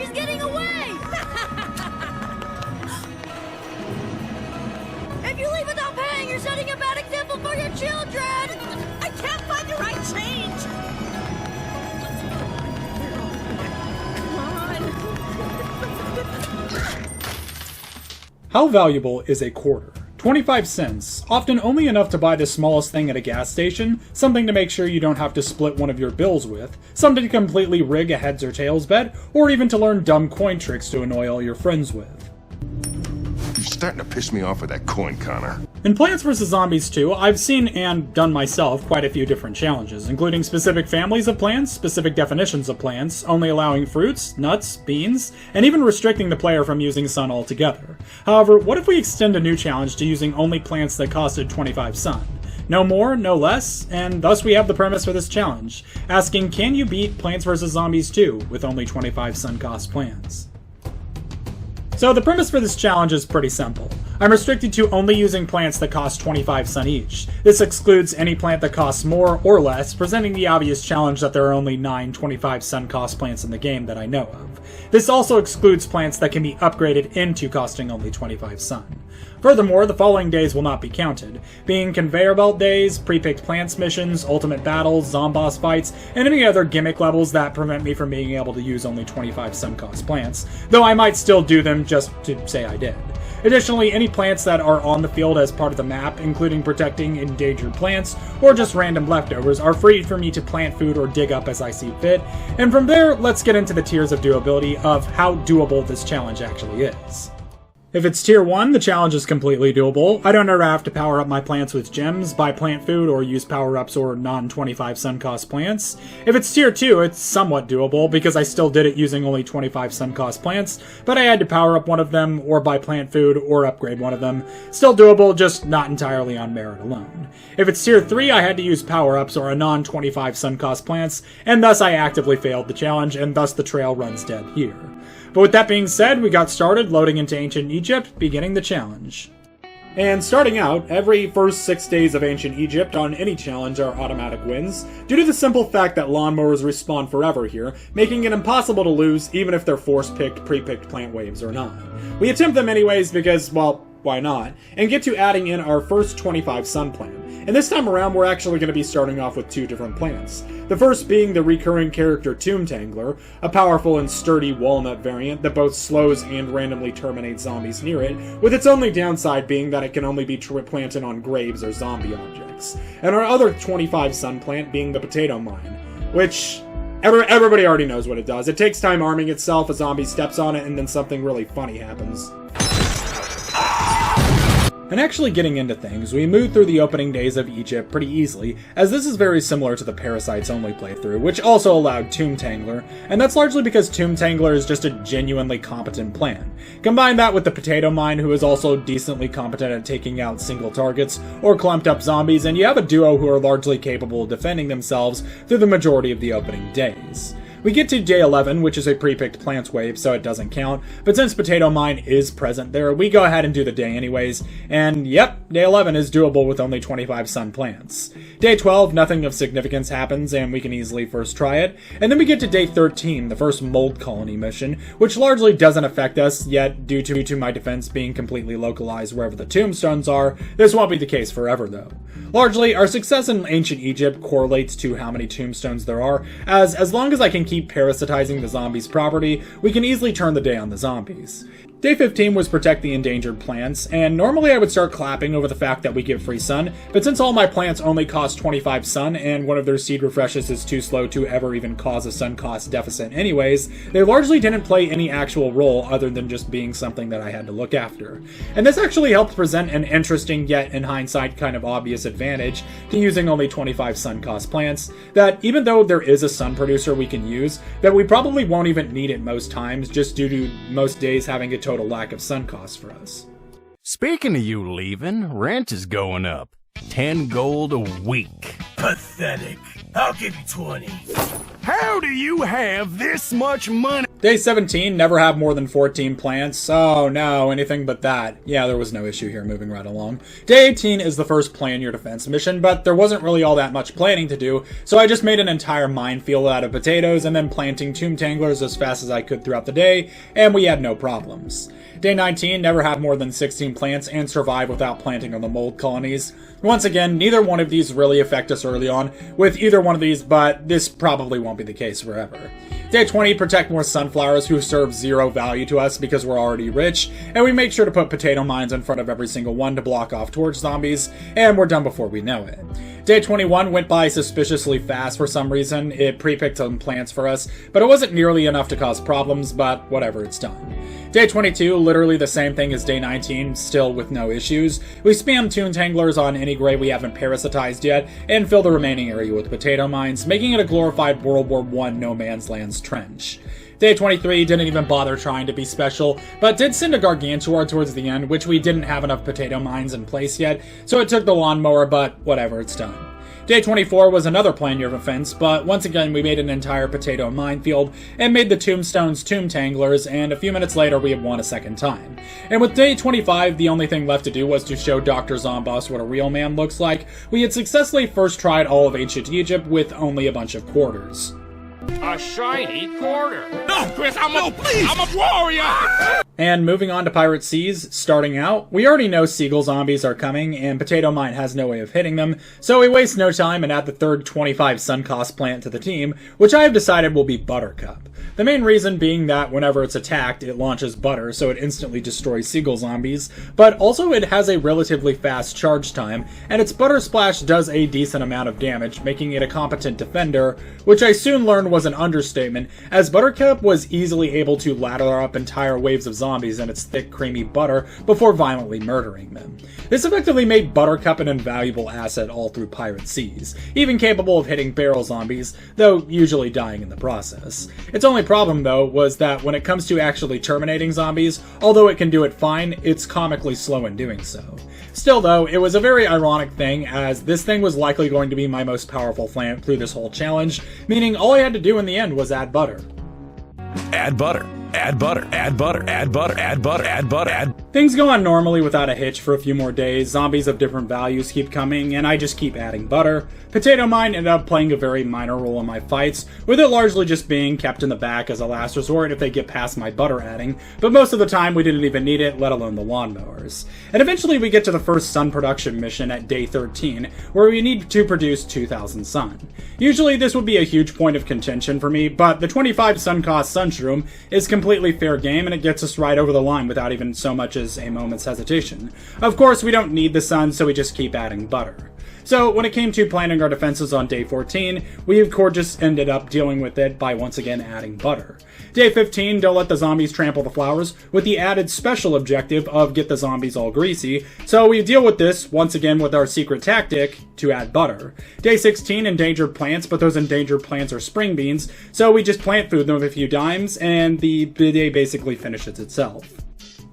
She's getting away! If you leave without paying, you're setting a bad example for your children! I can't find the right change! Come on! How valuable is a quarter? 25 cents, often only enough to buy the smallest thing at a gas station, something to make sure you don't have to split one of your bills with, something to completely rig a heads or tails bet, or even to learn dumb coin tricks to annoy all your friends with. You're starting to piss me off with that coin, Connor. In Plants vs. Zombies 2, I've seen and done myself quite a few different challenges, including specific families of plants, specific definitions of plants, only allowing fruits, nuts, beans, and even restricting the player from using sun altogether. However, what if we extend a new challenge to using only plants that costed 25 sun? No more, no less, and thus we have the premise for this challenge, asking can you beat Plants vs. Zombies 2 with only 25 sun cost plants? So the premise for this challenge is pretty simple. I'm restricted to only using plants that cost 25 sun each. This excludes any plant that costs more or less, presenting the obvious challenge that there are only 9 25 sun cost plants in the game that I know of. This also excludes plants that can be upgraded into costing only 25 sun. Furthermore, the following days will not be counted, being conveyor belt days, pre-picked plants missions, ultimate battles, zomboss fights, and any other gimmick levels that prevent me from being able to use only 25 sun cost plants, though I might still do them just to say I did. Additionally, any plants that are on the field as part of the map, including protecting endangered plants, or just random leftovers, are free for me to plant food or dig up as I see fit, and from there, let's get into the tiers of doability of how doable this challenge actually is. If it's tier 1, the challenge is completely doable. I don't ever have to power up my plants with gems, buy plant food, or use power-ups or non-25 sun cost plants. If it's tier 2, it's somewhat doable, because I still did it using only 25 sun cost plants, but I had to power up one of them, or buy plant food, or upgrade one of them. Still doable, just not entirely on merit alone. If it's tier 3, I had to use power-ups or a non-25 sun cost plants, and thus I actively failed the challenge, and thus the trail runs dead here. But with that being said, we got started loading into Ancient Egypt, beginning the challenge. And starting out, every first 6 days of Ancient Egypt on any challenge are automatic wins, due to the simple fact that lawnmowers respawn forever here, making it impossible to lose even if they're force-picked, pre-picked plant waves or not. We attempt them anyways because, well, why not, and get to adding in our first 25 sun plant. And this time around, we're actually going to be starting off with 2 different plants. The first being the recurring character Tomb Tangler, a powerful and sturdy walnut variant that both slows and randomly terminates zombies near it, with its only downside being that it can only be planted on graves or zombie objects. And our other 25 sun plant being the Potato Mine, which everybody already knows what it does. It takes time arming itself, a zombie steps on it, and then something really funny happens. And actually getting into things, we moved through the opening days of Egypt pretty easily, as this is very similar to the Parasites Only playthrough, which also allowed Tomb Tangler, and that's largely because Tomb Tangler is just a genuinely competent plan. Combine that with the Potato Mine, who is also decently competent at taking out single targets or clumped up zombies, and you have a duo who are largely capable of defending themselves through the majority of the opening days. We get to day 11, which is a pre-picked plants wave, so it doesn't count, but since Potato Mine is present there, we go ahead and do the day anyways, and yep, day 11 is doable with only 25 sun plants. Day 12, nothing of significance happens, and we can easily first try it, and then we get to day 13, the first mold colony mission, which largely doesn't affect us, yet due to my defense being completely localized wherever the tombstones are, this won't be the case forever though. Largely, our success in Ancient Egypt correlates to how many tombstones there are, as long as I can keep parasitizing the zombies' property, we can easily turn the day on the zombies. Day 15 was protect the endangered plants, and normally I would start clapping over the fact that we get free sun, but since all my plants only cost 25 sun and one of their seed refreshes is too slow to ever even cause a sun cost deficit anyways, they largely didn't play any actual role other than just being something that I had to look after. And this actually helped present an interesting yet in hindsight kind of obvious advantage to using only 25 sun cost plants, that even though there is a sun producer we can use, that we probably won't even need it most times just due to most days having a total lack of sun cost for us. Speaking of you leaving, rent is going up. 10 gold a week. Pathetic. I'll give you 20. How do you have this much money? Day 17, never have more than 14 plants. Oh no, anything but that. Yeah, there was no issue here, moving right along. Day 18 is the first plan your defense mission, but there wasn't really all that much planning to do, so I just made an entire minefield out of potatoes and then planting tomb tanglers as fast as I could throughout the day, and we had no problems. Day 19, never have more than 16 plants and survive without planting on the mold colonies. Once again, neither one of these really affect us early on with either one of these, but this probably won't be the case forever. Day 20, protect more sunflowers who serve zero value to us because we're already rich, and we make sure to put potato mines in front of every single one to block off torch zombies, and we're done before we know it. Day 21 went by suspiciously fast for some reason. It pre-picked some plants for us, but it wasn't nearly enough to cause problems, but whatever, it's done. Day 22, literally the same thing as Day 19, still with no issues. We spam tomb tanglers on any grave we haven't parasitized yet, and fill the remaining area with potato mines, making it a glorified World War I no man's land's trench. Day 23 didn't even bother trying to be special, but did send a Gargantuar towards the end, which we didn't have enough potato mines in place yet, so it took the lawnmower, but whatever, it's done. Day 24 was another plan your defense, but once again we made an entire potato minefield and made the tombstones tomb tanglers, and a few minutes later we had won a second time. And with day 25, the only thing left to do was to show Dr. Zomboss what a real man looks like. We had successfully first tried all of ancient Egypt with only a bunch of quarters. A shiny quarter. No, Chris, I'm a warrior. And moving on to Pirate Seas, starting out, we already know seagull zombies are coming, and Potato Mine has no way of hitting them, so we waste no time and add the third 25 SUNCOST plant to the team, which I have decided will be Buttercup. The main reason being that whenever it's attacked, it launches butter, so it instantly destroys seagull zombies, but also it has a relatively fast charge time, and its Butter Splash does a decent amount of damage, making it a competent defender, which I soon learned was an understatement, as Buttercup was easily able to lather up entire waves of zombies in its thick, creamy butter before violently murdering them. This effectively made Buttercup an invaluable asset all through Pirate Seas, even capable of hitting barrel zombies, though usually dying in the process. Its only problem, though, was that when it comes to actually terminating zombies, although it can do it fine, it's comically slow in doing so. Still, though, it was a very ironic thing, as this thing was likely going to be my most powerful plant through this whole challenge, meaning all I had to do in the end was add butter. Add butter. Add butter, add butter, add butter, add butter, add butter, add... Things go on normally without a hitch for a few more days, zombies of different values keep coming, and I just keep adding butter. Potato Mine ended up playing a very minor role in my fights, with it largely just being kept in the back as a last resort if they get past my butter adding, but most of the time we didn't even need it, let alone the lawnmowers. And eventually we get to the first sun production mission at day 13, where we need to produce 2,000 sun. Usually this would be a huge point of contention for me, but the 25 SUNCOST Sunshroom is completely fair game, and it gets us right over the line without even so much as a moment's hesitation. Of course, we don't need the sun, so we just keep adding butter. So, when it came to planning our defenses on day 14, we of course just ended up dealing with it by once again adding butter. Day 15, don't let the zombies trample the flowers, with the added special objective of get the zombies all greasy, so we deal with this once again with our secret tactic to add butter. Day 16, endangered plants, but those endangered plants are spring beans, so we just plant food them with a few dimes, and the day basically finishes itself.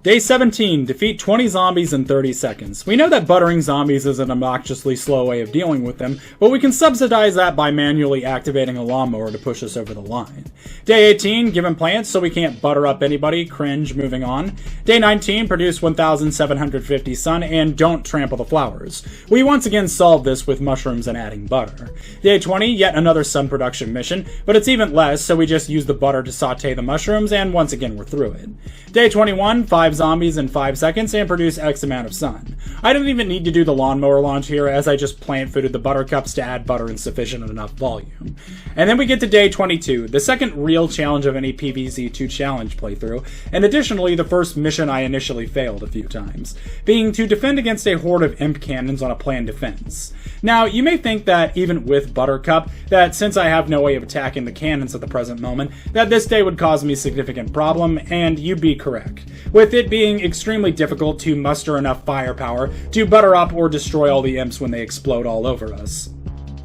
Day 17, defeat 20 zombies in 30 seconds. We know that buttering zombies is an obnoxiously slow way of dealing with them, but we can subsidize that by manually activating a lawnmower to push us over the line. Day 18, given plants so we can't butter up anybody, cringe, moving on. Day 19, produce 1,750 sun and don't trample the flowers. We once again solve this with mushrooms and adding butter. Day 20, yet another sun production mission, but it's even less, so we just use the butter to saute the mushrooms, and once again we're through it. Day 21, 5 zombies in 5 seconds and produce X amount of sun. I don't even need to do the lawnmower launch here, as I just plant fooded the buttercups to add butter in sufficient enough volume. And then we get to day 22, the second real challenge of any PvZ2 challenge playthrough, and additionally the first mission I initially failed a few times, being to defend against a horde of imp cannons on a planned defense. Now, you may think that even with Buttercup, that since I have no way of attacking the cannons at the present moment, that this day would cause me significant problem, and you'd be correct, with it being extremely difficult to muster enough firepower to butter up or destroy all the imps when they explode all over us.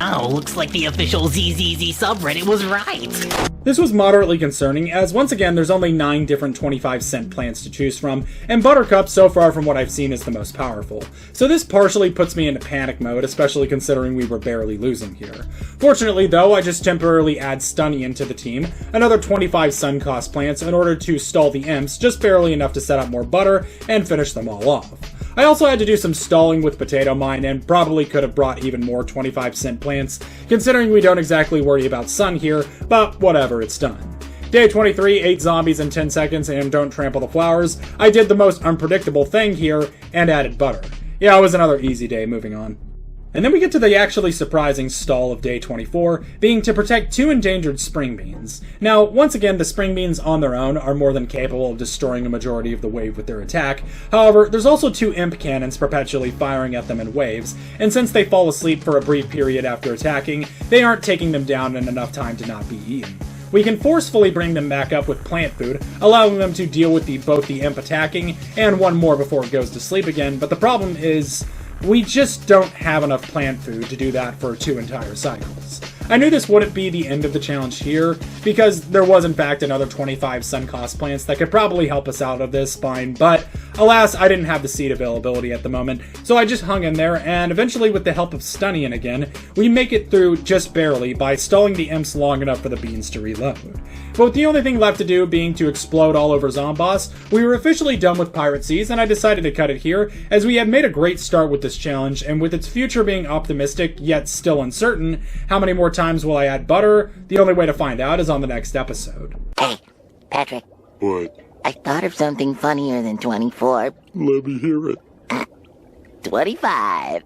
Oh, looks like the official ZZZ subreddit was right. This was moderately concerning, as once again there's only 9 different 25-cent plants to choose from, and Buttercup, so far from what I've seen, is the most powerful. So this partially puts me into panic mode, especially considering we were barely losing here. Fortunately though, I just temporarily add Stunny into the team, another 25 SUNCOST plants, in order to stall the imps, just barely enough to set up more butter, and finish them all off. I also had to do some stalling with Potato Mine, and probably could have brought even more 25-cent plants, considering we don't exactly worry about sun here, but whatever, it's done. Day 23, 8 zombies in 10 seconds, and don't trample the flowers. I did the most unpredictable thing here, and added butter. Yeah, it was another easy day, moving on. And then we get to the actually surprising stall of day 24, being to protect 2 endangered spring beans. Now, once again, the spring beans on their own are more than capable of destroying a majority of the wave with their attack. However, there's also 2 imp cannons perpetually firing at them in waves, and since they fall asleep for a brief period after attacking, they aren't taking them down in enough time to not be eaten. We can forcefully bring them back up with plant food, allowing them to deal with both the imp attacking and one more before it goes to sleep again, but the problem is, we just don't have enough plant food to do that for 2 entire cycles. I knew this wouldn't be the end of the challenge here, because there was in fact another 25 SUNCOST plants that could probably help us out of this bind, but alas, I didn't have the seed availability at the moment, so I just hung in there, and eventually with the help of Stunny again, we make it through just barely by stalling the imps long enough for the beans to reload. But with the only thing left to do being to explode all over Zomboss, we were officially done with Pirate Seas, and I decided to cut it here, as we had made a great start with this challenge, and with its future being optimistic, yet still uncertain, how many more times will I add butter? The only way to find out is on the next episode. Hey, Patrick. What? I thought of something funnier than 24. Let me hear it. 25.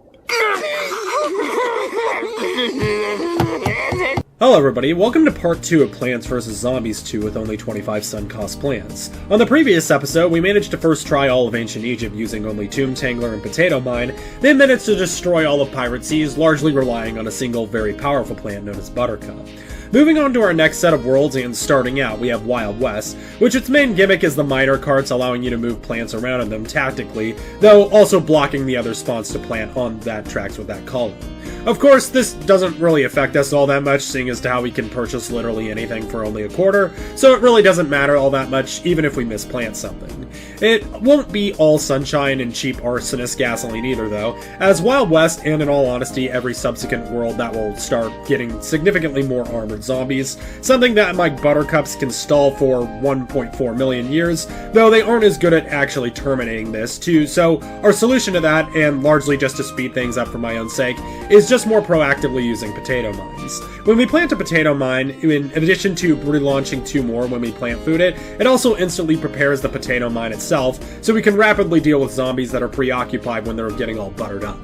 Hello everybody, welcome to part 2 of Plants vs. Zombies 2 with only 25 SUNCOST plants. On the previous episode, we managed to first try all of Ancient Egypt using only Tomb Tangler and Potato Mine, then managed to destroy all of Pirate Seas, largely relying on a single very powerful plant known as Buttercup. Moving on to our next set of worlds, and starting out, we have Wild West, which its main gimmick is the miner carts, allowing you to move plants around in them tactically, though also blocking the other spawns to plant on that tracks with that column. Of course, this doesn't really affect us all that much, seeing as to how we can purchase literally anything for only a quarter, so it really doesn't matter all that much, even if we misplant something. It won't be all sunshine and cheap arsonist gasoline either, though, as Wild West, and in all honesty, every subsequent world that will start getting significantly more armored zombies, something that my Buttercups can stall for 1.4 million years, though they aren't as good at actually terminating this, too, so our solution to that, and largely just to speed things up for my own sake, is just more proactively using potato mines. When we plant a potato mine, in addition to relaunching 2 more when we plant food it also instantly prepares the potato mine itself, so we can rapidly deal with zombies that are preoccupied when they're getting all buttered up.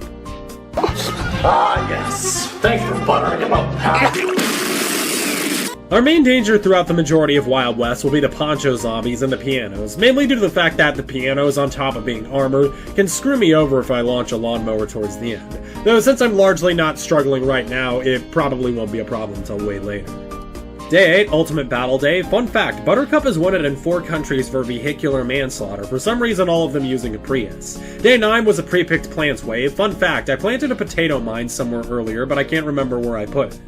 Ah, yes. Thanks for buttering him up. Our main danger throughout the majority of Wild West will be the poncho zombies and the pianos, mainly due to the fact that the pianos, on top of being armored, can screw me over if I launch a lawnmower towards the end. Though since I'm largely not struggling right now, it probably won't be a problem until way later. Day 8, Ultimate Battle Day. Fun fact, Buttercup is wanted in 4 countries for vehicular manslaughter, for some reason all of them using a Prius. Day 9 was a pre-picked plants wave. Fun fact, I planted a potato mine somewhere earlier, but I can't remember where I put it.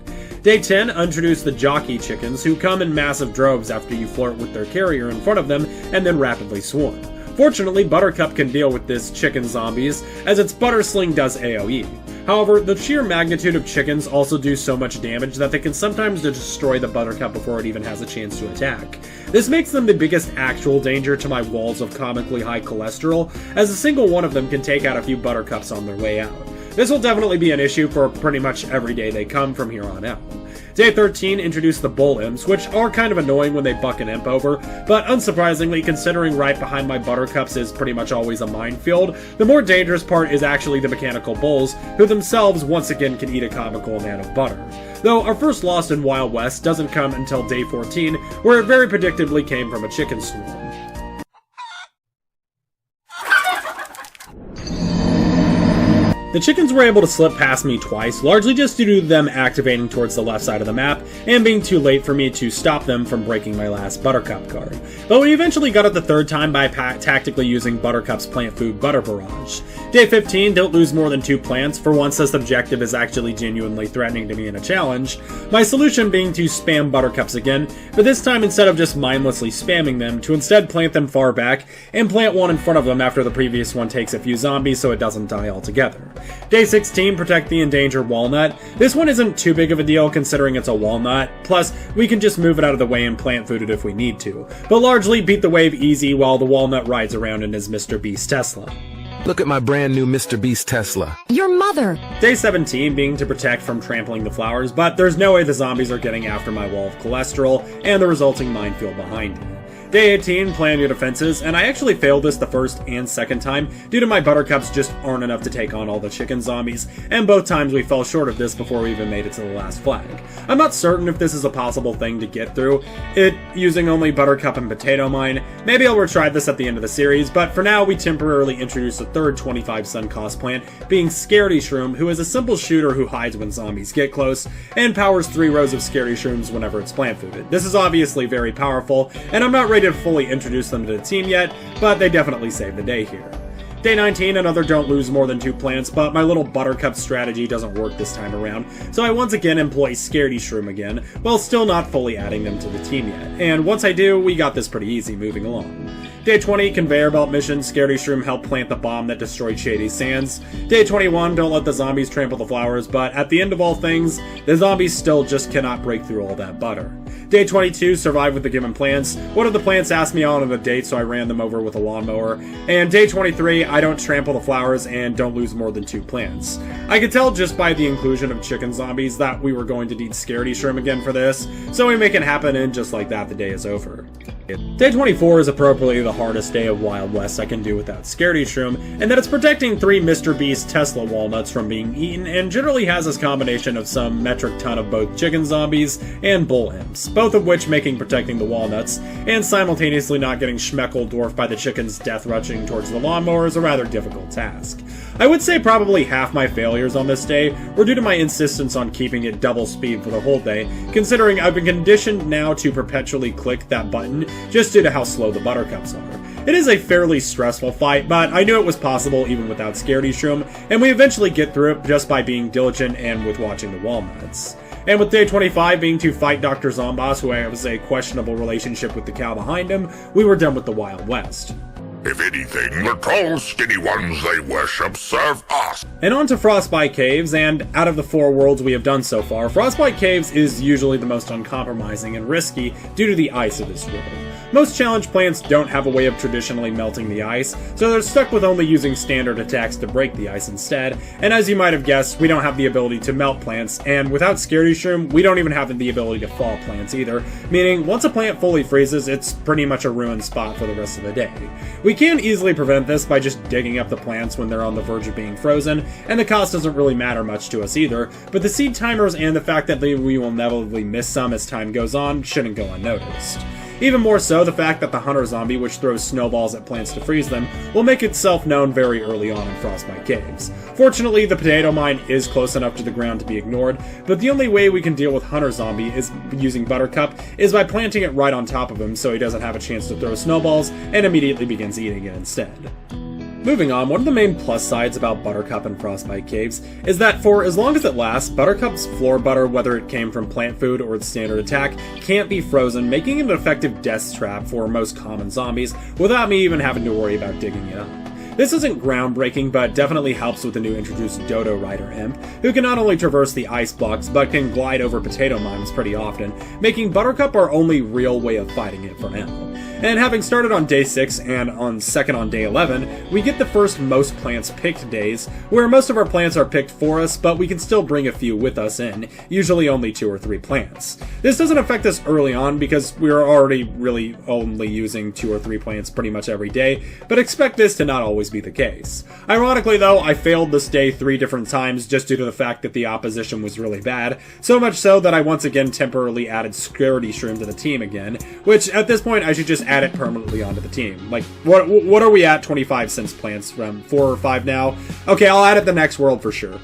Day 10 introduced the jockey chickens, who come in massive droves after you flirt with their carrier in front of them, and then rapidly swarm. Fortunately, Buttercup can deal with this chicken zombies, as its butter sling does AoE. However, the sheer magnitude of chickens also do so much damage that they can sometimes destroy the Buttercup before it even has a chance to attack. This makes them the biggest actual danger to my walls of comically high cholesterol, as a single one of them can take out a few Buttercups on their way out. This will definitely be an issue for pretty much every day they come from here on out. Day 13 introduced the bull imps, which are kind of annoying when they buck an imp over, but unsurprisingly, considering right behind my Buttercups is pretty much always a minefield, the more dangerous part is actually the mechanical bulls, who themselves once again can eat a comical amount of butter. Though our first loss in Wild West doesn't come until day 14, where it very predictably came from a chicken swarm. The chickens were able to slip past me twice, largely just due to them activating towards the left side of the map, and being too late for me to stop them from breaking my last Buttercup card. But we eventually got it the third time by tactically using Buttercup's plant food Butter Barrage. Day 15, don't lose more than 2 plants. For once this objective is actually genuinely threatening to me in a challenge. My solution being to spam Buttercups again, but this time instead of just mindlessly spamming them, to instead plant them far back, and plant one in front of them after the previous one takes a few zombies so it doesn't die altogether. Day 16, protect the endangered walnut. This one isn't too big of a deal considering it's a walnut, plus we can just move it out of the way and plant food it if we need to, but largely beat the wave easy while the walnut rides around in his Mr. Beast Tesla. Look at my brand new Mr. Beast Tesla. Your mother! Day 17 being to protect from trampling the flowers, but there's no way the zombies are getting after my wall of cholesterol and the resulting minefield behind it. Day 18, plan your defenses, and I actually failed this the first and second time due to my Buttercups just aren't enough to take on all the chicken zombies, and both times we fell short of this before we even made it to the last flag. I'm not certain if this is a possible thing to get through it using only Buttercup and Potato Mine. Maybe I'll retry this at the end of the series, but for now we temporarily introduce a third 25 SUNCOST plant, being Scaredy Shroom, who is a simple shooter who hides when zombies get close, and powers 3 rows of Scaredy Shrooms whenever it's plant fooded. This is obviously very powerful, and I'm not ready to fully introduce them to the team yet, but they definitely saved the day here. Day 19, another don't lose more than 2 plants, but my little Buttercup strategy doesn't work this time around, so I once again employ Scaredy Shroom again, while still not fully adding them to the team yet, and once I do, we got this pretty easy moving along. Day 20, conveyor belt mission, Scaredy Shroom helped plant the bomb that destroyed Shady Sands. Day 21, don't let the zombies trample the flowers, but at the end of all things, the zombies still just cannot break through all that butter. Day 22, survive with the given plants. One of the plants asked me out on a date, so I ran them over with a lawnmower. And day 23, I don't trample the flowers and don't lose more than 2 plants. I could tell just by the inclusion of chicken zombies that we were going to need Scaredy Shroom again for this, so we make it happen, and just like that, the day is over. Day 24 is appropriately the hardest day of Wild West I can do without Scaredy Shroom, and that it's protecting 3 Mr. Beast Tesla walnuts from being eaten, and generally has this combination of some metric ton of both chicken zombies and bull imps, both of which making protecting the walnuts, and simultaneously not getting Schmeckle dwarfed by the chickens death rushing towards the lawnmower is a rather difficult task. I would say probably half my failures on this day were due to my insistence on keeping it double speed for the whole day, considering I've been conditioned now to perpetually click that button just due to how slow the Buttercups are. It is a fairly stressful fight, but I knew it was possible even without Scaredy Shroom, and we eventually get through it just by being diligent and with watching the walnuts. And with day 25 being to fight Dr. Zomboss, who has a questionable relationship with the cow behind him, we were done with the Wild West. If anything, the tall, skinny ones they worship serve us. And on to Frostbite Caves, and out of the 4 worlds we have done so far, Frostbite Caves is usually the most uncompromising and risky due to the ice of this world. Most challenge plants don't have a way of traditionally melting the ice, so they're stuck with only using standard attacks to break the ice instead, and as you might have guessed, we don't have the ability to melt plants, and without Scaredy Shroom, we don't even have the ability to thaw plants either, meaning once a plant fully freezes, it's pretty much a ruined spot for the rest of the day. We can easily prevent this by just digging up the plants when they're on the verge of being frozen, and the cost doesn't really matter much to us either, but the seed timers and the fact that we will inevitably miss some as time goes on shouldn't go unnoticed. Even more so, the fact that the Hunter Zombie, which throws snowballs at plants to freeze them, will make itself known very early on in Frostbite Caves. Fortunately, the Potato Mine is close enough to the ground to be ignored, but the only way we can deal with Hunter Zombie is using Buttercup is by planting it right on top of him so he doesn't have a chance to throw snowballs and immediately begins eating it instead. Moving on, one of the main plus sides about Buttercup and Frostbite Caves is that for as long as it lasts, Buttercup's floor butter, whether it came from plant food or its standard attack, can't be frozen, making it an effective death trap for most common zombies without me even having to worry about digging it up. This isn't groundbreaking, but definitely helps with the new introduced Dodo Rider Imp, who can not only traverse the ice blocks, but can glide over potato mines pretty often, making Buttercup our only real way of fighting it for now. And having started on day 6 and on second on day 11, we get the first most plants picked days, where most of our plants are picked for us, but we can still bring a few with us in, usually only 2 or 3 plants. This doesn't affect us early on because we are already really only using 2 or 3 plants pretty much every day, but expect this to not always always be the case. Ironically though, I failed this day 3 different times just due to the fact that the opposition was really bad, so much so that I once again temporarily added Security Shroom to the team again, which at this point I should just add it permanently onto the team. Like, what are we at 25 cents plants from 4 or 5 now? Okay, I'll add it the next world for sure.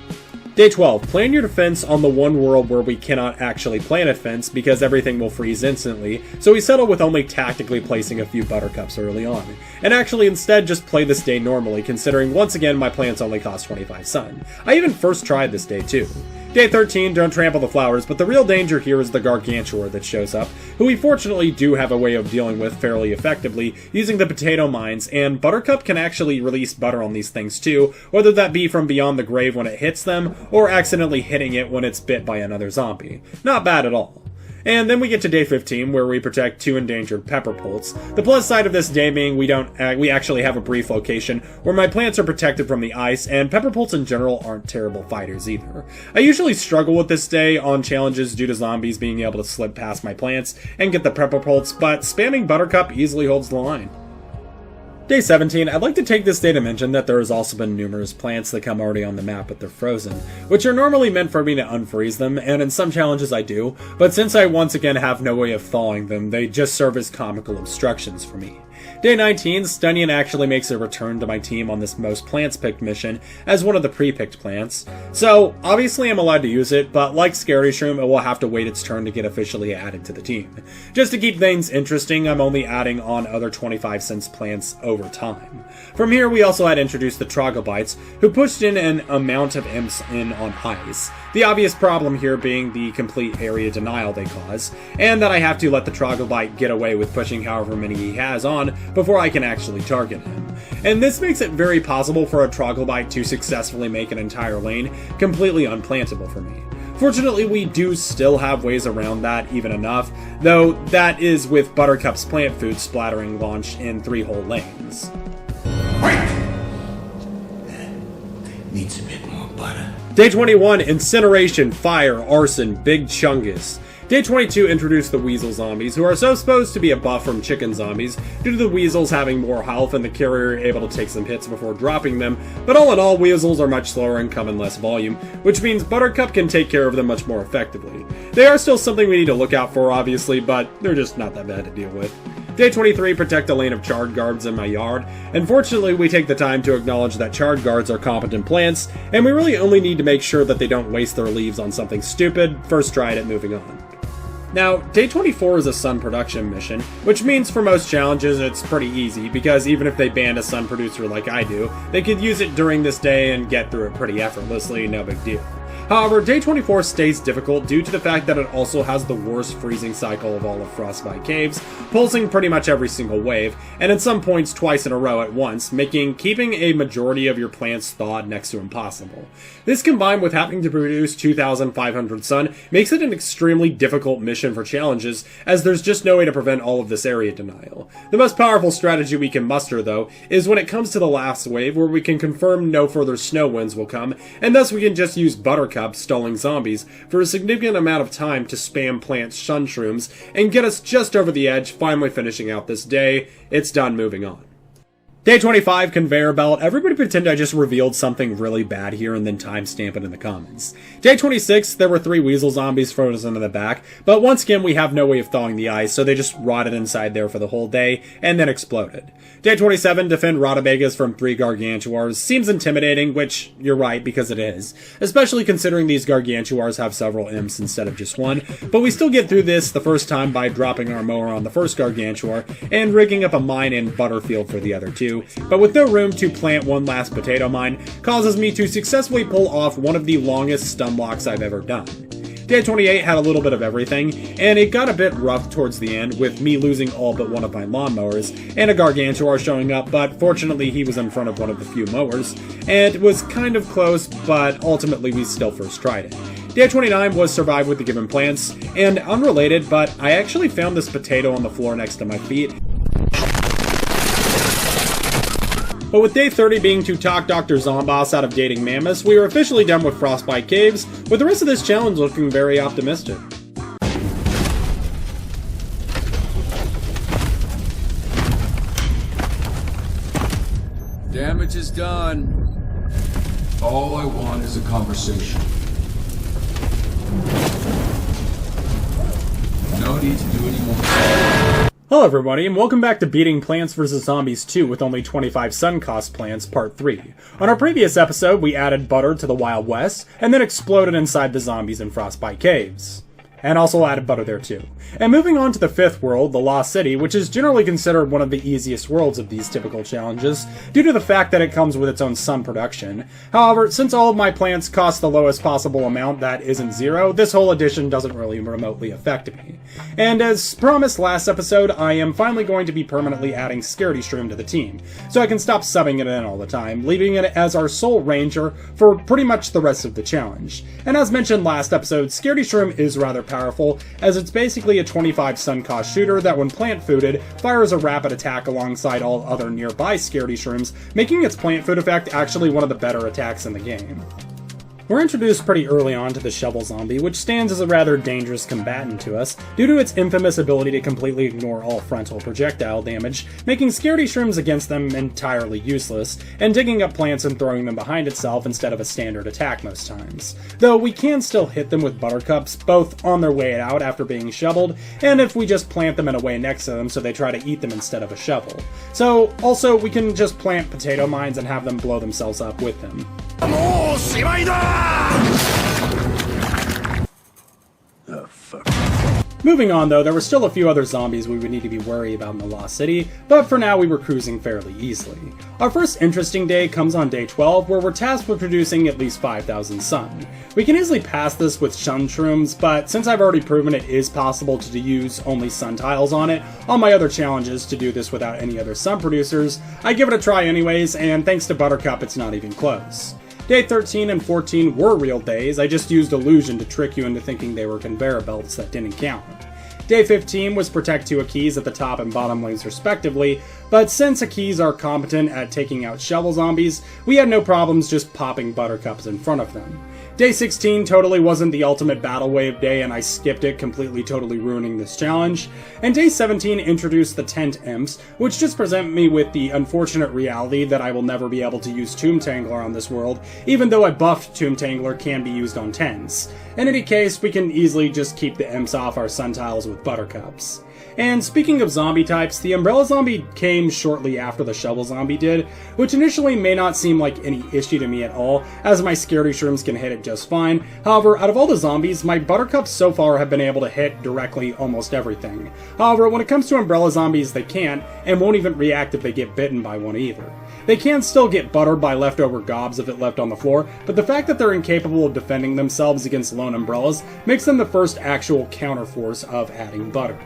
Day 12. Plan your defense on the one world where we cannot actually plan a defense because everything will freeze instantly, so we settle with only tactically placing a few buttercups early on, and actually instead just play this day normally, considering once again my plants only cost 25 sun. I even first tried this day too. Day 13, don't trample the flowers, but the real danger here is the Gargantuar that shows up, who we fortunately do have a way of dealing with fairly effectively using the potato mines, and Buttercup can actually release butter on these things too, whether that be from beyond the grave when it hits them, or accidentally hitting it when it's bit by another zombie. Not bad at all. And then we get to day 15, where we protect 2 endangered pepper poults. The plus side of this day being we actually have a brief location where my plants are protected from the ice, and pepper poults in general aren't terrible fighters either. I usually struggle with this day on challenges due to zombies being able to slip past my plants and get the pepper poults, but spamming Buttercup easily holds the line. Day 17, I'd like to take this day to mention that there has also been numerous plants that come already on the map but they're frozen, which are normally meant for me to unfreeze them, and in some challenges I do, but since I once again have no way of thawing them, they just serve as comical obstructions for me. Day 19, Stunnion actually makes a return to my team on this most plants picked mission as one of the pre-picked plants. So, obviously I'm allowed to use it, but like Scary Shroom, it will have to wait its turn to get officially added to the team. Just to keep things interesting, I'm only adding on other 25 cents plants over time. From here, we also had introduced the Troglobites, who pushed in an amount of imps in on ice. The obvious problem here being the complete area denial they cause, and that I have to let the Troglobite get away with pushing however many he has on before I can actually target him. And this makes it very possible for a Troglobite to successfully make an entire lane completely unplantable for me. Fortunately, we do still have ways around that even enough, though that is with Buttercup's plant food splattering launched in 3 whole lanes. Needs a bit more butter. Day 21, Incineration, Fire, Arson, Big Chungus. Day 22 introduced the Weasel Zombies, who are so supposed to be a buff from Chicken Zombies, due to the Weasels having more health and the carrier able to take some hits before dropping them, but all in all, Weasels are much slower and come in less volume, which means Buttercup can take care of them much more effectively. They are still something we need to look out for, obviously, but they're just not that bad to deal with. Day 23, protect a lane of Chard Guards in my yard. Unfortunately, we take the time to acknowledge that Chard Guards are competent plants, and we really only need to make sure that they don't waste their leaves on something stupid. First try it, moving on. Now, day 24 is a sun production mission, which means for most challenges it's pretty easy, because even if they banned a sun producer like I do, they could use it during this day and get through it pretty effortlessly, no big deal. However, day 24 stays difficult due to the fact that it also has the worst freezing cycle of all of Frostbite Caves, pulsing pretty much every single wave, and at some points twice in a row at once, making keeping a majority of your plants thawed next to impossible. This combined with having to produce 2,500 sun makes it an extremely difficult mission for challenges, as there's just no way to prevent all of this area denial. The most powerful strategy we can muster, though, is when it comes to the last wave, where we can confirm no further snow winds will come, and thus we can just use Buttercup stalling zombies for a significant amount of time to spam plant sun shrooms and get us just over the edge, finally finishing out this day. It's done, moving on. Day 25, Conveyor Belt. Everybody pretend I just revealed something really bad here and then timestamp it in the comments. Day 26, there were 3 Weasel Zombies frozen in the back, but once again we have no way of thawing the ice, so they just rotted inside there for the whole day, and then exploded. Day 27, defend Rutabagas from 3 Gargantuars. Seems intimidating, which, you're right, because it is. Especially considering these Gargantuars have several imps instead of just one, but we still get through this the first time by dropping our mower on the first Gargantuar, and rigging up a mine in Butterfield for the other 2. But with no room to plant one last potato mine, causes me to successfully pull off one of the longest stun blocks I've ever done. Day 28 had a little bit of everything, and it got a bit rough towards the end, with me losing all but one of my lawnmowers, and a Gargantuar showing up, but fortunately he was in front of one of the few mowers, and it was kind of close, but ultimately we still first tried it. Day 29 was survive with the given plants, and unrelated, but I actually found this potato on the floor next to my feet. But with day 30 being to talk Dr. Zomboss out of dating Mammoths, we are officially done with Frostbite Caves, with the rest of this challenge looking very optimistic. Damage is done. All I want is a conversation. No need to do any more. Hello everybody, and welcome back to Beating Plants vs. Zombies 2 with only 25 SUNCOST plants, Part 3. On our previous episode, we added butter to the Wild West, and then exploded inside the zombies in Frostbite Caves. And also added butter there too. And moving on to the fifth world, the Lost City, which is generally considered one of the easiest worlds of these typical challenges, due to the fact that it comes with its own sun production. However, since all of my plants cost the lowest possible amount that isn't zero, this whole addition doesn't really remotely affect me. And as promised last episode, I am finally going to be permanently adding Scaredy Shroom to the team, so I can stop subbing it in all the time, leaving it as our sole ranger for pretty much the rest of the challenge. And as mentioned last episode, Scaredy Shroom is rather powerful, as it's basically a 25 SUNCOST shooter that when plant fooded, fires a rapid attack alongside all other nearby Scaredy Shrooms, making its plant food effect actually one of the better attacks in the game. We're introduced pretty early on to the Shovel Zombie, which stands as a rather dangerous combatant to us, due to its infamous ability to completely ignore all frontal projectile damage, making Scaredy Shrooms against them entirely useless, and digging up plants and throwing them behind itself instead of a standard attack most times. Though we can still hit them with buttercups, both on their way out after being shoveled, and if we just plant them in a way next to them so they try to eat them instead of a shovel. So, also, we can just plant potato mines and have them blow themselves up with them. Oh, fuck. Moving on though, there were still a few other zombies we would need to be worried about in the Lost City, but for now we were cruising fairly easily. Our first interesting day comes on day 12, where we're tasked with producing at least 5,000 sun. We can easily pass this with sun shrooms, but since I've already proven it is possible to use only sun tiles on it, on my other challenges to do this without any other sun producers, I give it a try anyways, and thanks to Buttercup it's not even close. Day 13 and 14 were real days, I just used illusion to trick you into thinking they were conveyor belts that didn't count. Day 15 was protect 2 Akis at the top and bottom lanes respectively, but since Akis are competent at taking out shovel zombies, we had no problems just popping buttercups in front of them. Day 16 totally wasn't the ultimate battle wave day and I skipped it, completely totally ruining this challenge. And day 17 introduced the tent imps, which just present me with the unfortunate reality that I will never be able to use Tomb Tangler on this world, even though a buffed Tomb Tangler can be used on tents. In any case, we can easily just keep the imps off our sun tiles with buttercups. And speaking of zombie types, the Umbrella Zombie came shortly after the Shovel Zombie did, which initially may not seem like any issue to me at all, as my Scaredy Shrooms can hit it just fine. However, out of all the zombies, my Buttercups so far have been able to hit directly almost everything. However, when it comes to Umbrella Zombies, they can't, and won't even react if they get bitten by one either. They can still get buttered by leftover gobs if it left on the floor, but the fact that they're incapable of defending themselves against lone umbrellas makes them the first actual counterforce of adding butter.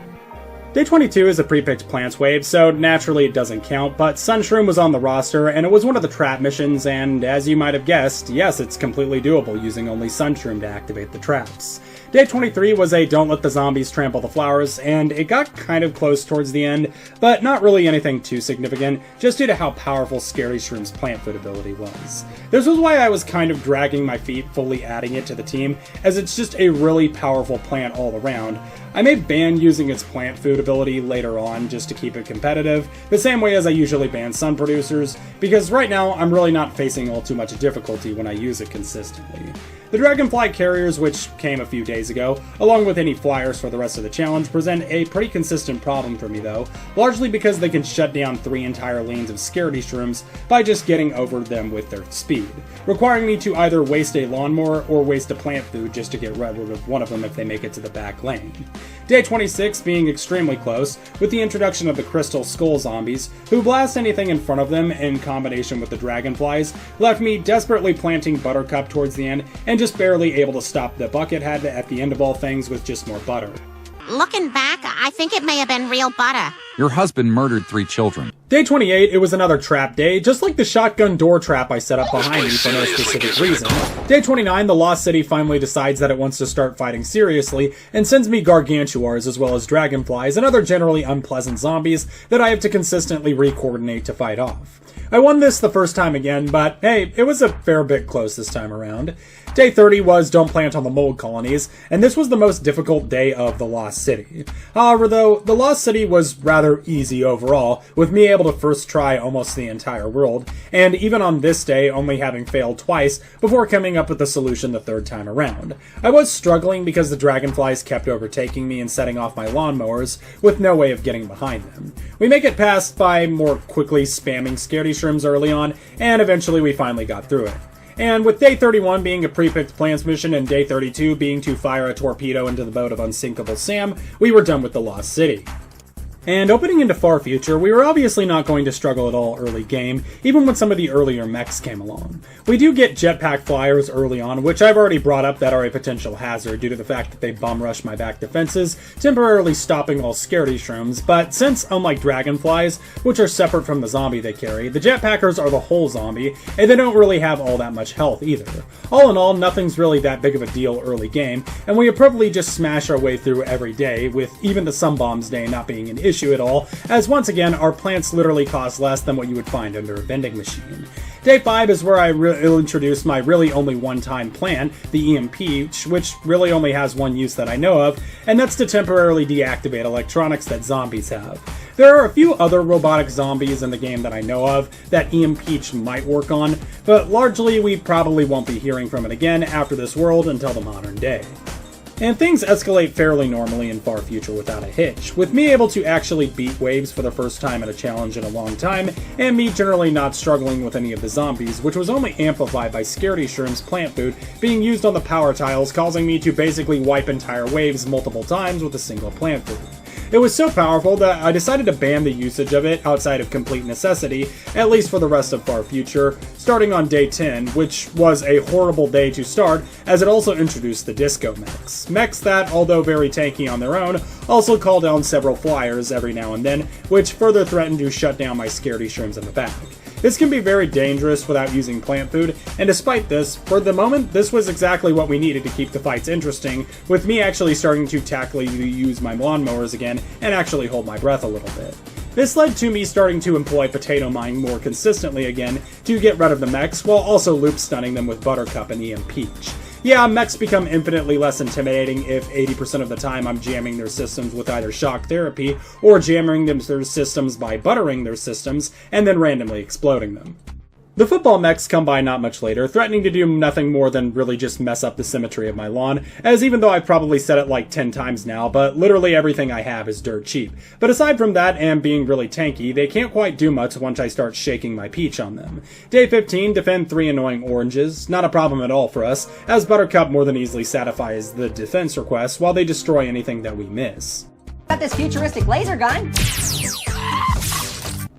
Day 22 is a pre-picked plants wave, so naturally it doesn't count, but Sunshroom was on the roster, and it was one of the trap missions, and as you might have guessed, yes, it's completely doable using only Sunshroom to activate the traps. Day 23 was a don't let the zombies trample the flowers, and it got kind of close towards the end, but not really anything too significant, just due to how powerful Scaredy Shroom's plant food ability was. This was why I was kind of dragging my feet fully adding it to the team, as it's just a really powerful plant all around. I may ban using its plant food ability later on just to keep it competitive, the same way as I usually ban sun producers, because right now I'm really not facing all too much difficulty when I use it consistently. The Dragonfly carriers, which came a few days ago, along with any flyers for the rest of the challenge, present a pretty consistent problem for me though, largely because they can shut down 3 entire lanes of Scaredy Shrooms by just getting over them with their speed, requiring me to either waste a lawnmower or waste a plant food just to get rid of one of them if they make it to the back lane. Day 26 being extremely close, with the introduction of the Crystal Skull Zombies, who blast anything in front of them in combination with the Dragonflies, left me desperately planting Buttercup towards the end and just barely able to stop the Buckethead at the end of all things with just more butter. Looking back, I think it may have been real butter. Your husband murdered 3 children. Day 28, it was another trap day, just like the shotgun door trap I set up behind me for no specific reason. Day 29, the Lost City finally decides that it wants to start fighting seriously, and sends me Gargantuars as well as Dragonflies and other generally unpleasant zombies that I have to consistently re-coordinate to fight off. I won this the first time again, but hey, it was a fair bit close this time around. Day 30 was don't plant on the mold colonies, and this was the most difficult day of the Lost City. However though, the Lost City was rather rather easy overall, with me able to first try almost the entire world, and even on this day only having failed twice before coming up with the solution the third time around. I was struggling because the dragonflies kept overtaking me and setting off my lawnmowers, with no way of getting behind them. We make it past by more quickly spamming scaredy shrooms early on, and eventually we finally got through it. And with day 31 being a pre-picked plants mission and day 32 being to fire a torpedo into the boat of Unsinkable Sam, we were done with the Lost City. And opening into Far Future, we were obviously not going to struggle at all early game, even when some of the earlier mechs came along. We do get jetpack flyers early on, which I've already brought up that are a potential hazard due to the fact that they bum rush my back defenses, temporarily stopping all scaredy shrooms, but since, unlike dragonflies, which are separate from the zombie they carry, the jetpackers are the whole zombie, and they don't really have all that much health either. All in all, nothing's really that big of a deal early game, and we appropriately just smash our way through every day, with even the Sunbombs day not being an issue at all, as once again, our plants literally cost less than what you would find under a vending machine. Day 5 is where I introduced my really only one-time plant, the EMP, which really only has one use that I know of, and that's to temporarily deactivate electronics that zombies have. There are a few other robotic zombies in the game that I know of that EMP might work on, but largely we probably won't be hearing from it again after this world until the modern day. And things escalate fairly normally in Far Future without a hitch, with me able to actually beat waves for the first time at a challenge in a long time, and me generally not struggling with any of the zombies, which was only amplified by Scaredy Shroom's plant food being used on the power tiles, causing me to basically wipe entire waves multiple times with a single plant food. It was so powerful that I decided to ban the usage of it outside of complete necessity, at least for the rest of Far Future, starting on day 10, which was a horrible day to start, as it also introduced the disco mechs. Mechs that, although very tanky on their own, also call down several flyers every now and then, which further threatened to shut down my scaredy shrooms in the back. This can be very dangerous without using plant food, and despite this, for the moment, this was exactly what we needed to keep the fights interesting, with me actually starting to tactically use my lawnmowers again and actually hold my breath a little bit. This led to me starting to employ potato mine more consistently again to get rid of the mechs, while also loop stunning them with Buttercup and EMP. Yeah, mechs become infinitely less intimidating if 80% of the time I'm jamming their systems with either shock therapy or jamming their systems by buttering their systems and then randomly exploding them. The football mechs come by not much later, threatening to do nothing more than really just mess up the symmetry of my lawn, as even though I've probably said it like 10 times now, but literally everything I have is dirt cheap. But aside from that and being really tanky, they can't quite do much once I start shaking my peach on them. Day 15, defend 3 annoying oranges, not a problem at all for us, as Buttercup more than easily satisfies the defense requests while they destroy anything that we miss. Got this futuristic laser gun.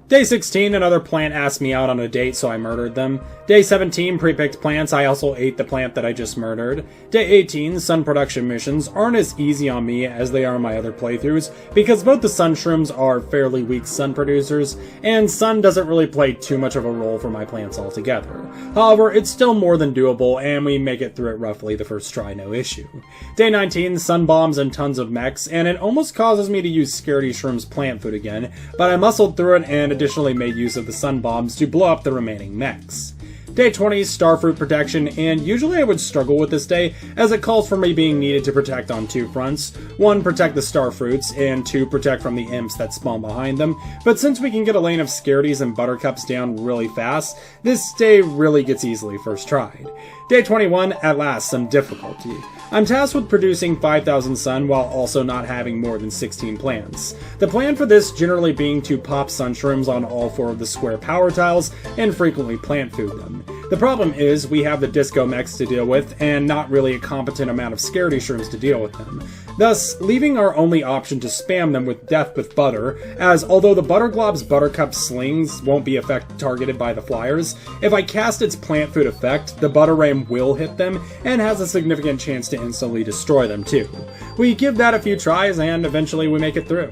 Day 16, another plant asked me out on a date, so I murdered them. Day 17, pre-picked plants, I also ate the plant that I just murdered. Day 18, sun production missions aren't as easy on me as they are in my other playthroughs, because both the sun shrooms are fairly weak sun producers, and sun doesn't really play too much of a role for my plants altogether. However, it's still more than doable, and we make it through it roughly the first try, no issue. Day 19, sun bombs and tons of mechs, and it almost causes me to use Scaredy Shroom's plant food again, but I muscled through it and additionally made use of the sun bombs to blow up the remaining mechs. Day 20, Starfruit protection, and usually I would struggle with this day, as it calls for me being needed to protect on 2 fronts. 1, protect the Starfruits, and 2, protect from the imps that spawn behind them, but since we can get a lane of Scaredy's and Buttercups down really fast, this day really gets easily first tried. Day 21, at last, some difficulty. I'm tasked with producing 5,000 sun while also not having more than 16 plants. The plan for this generally being to pop sun shrooms on all 4 of the square power tiles and frequently plant food them. The problem is we have the disco mechs to deal with and not really a competent amount of Scaredy Shrooms to deal with them. Thus, leaving our only option to spam them with Death with Butter, as although the Butterglob's Buttercup slings won't be targeted by the flyers, if I cast its plant food effect, the Butter Ram will hit them and has a significant chance to instantly destroy them too. We give that a few tries and eventually we make it through.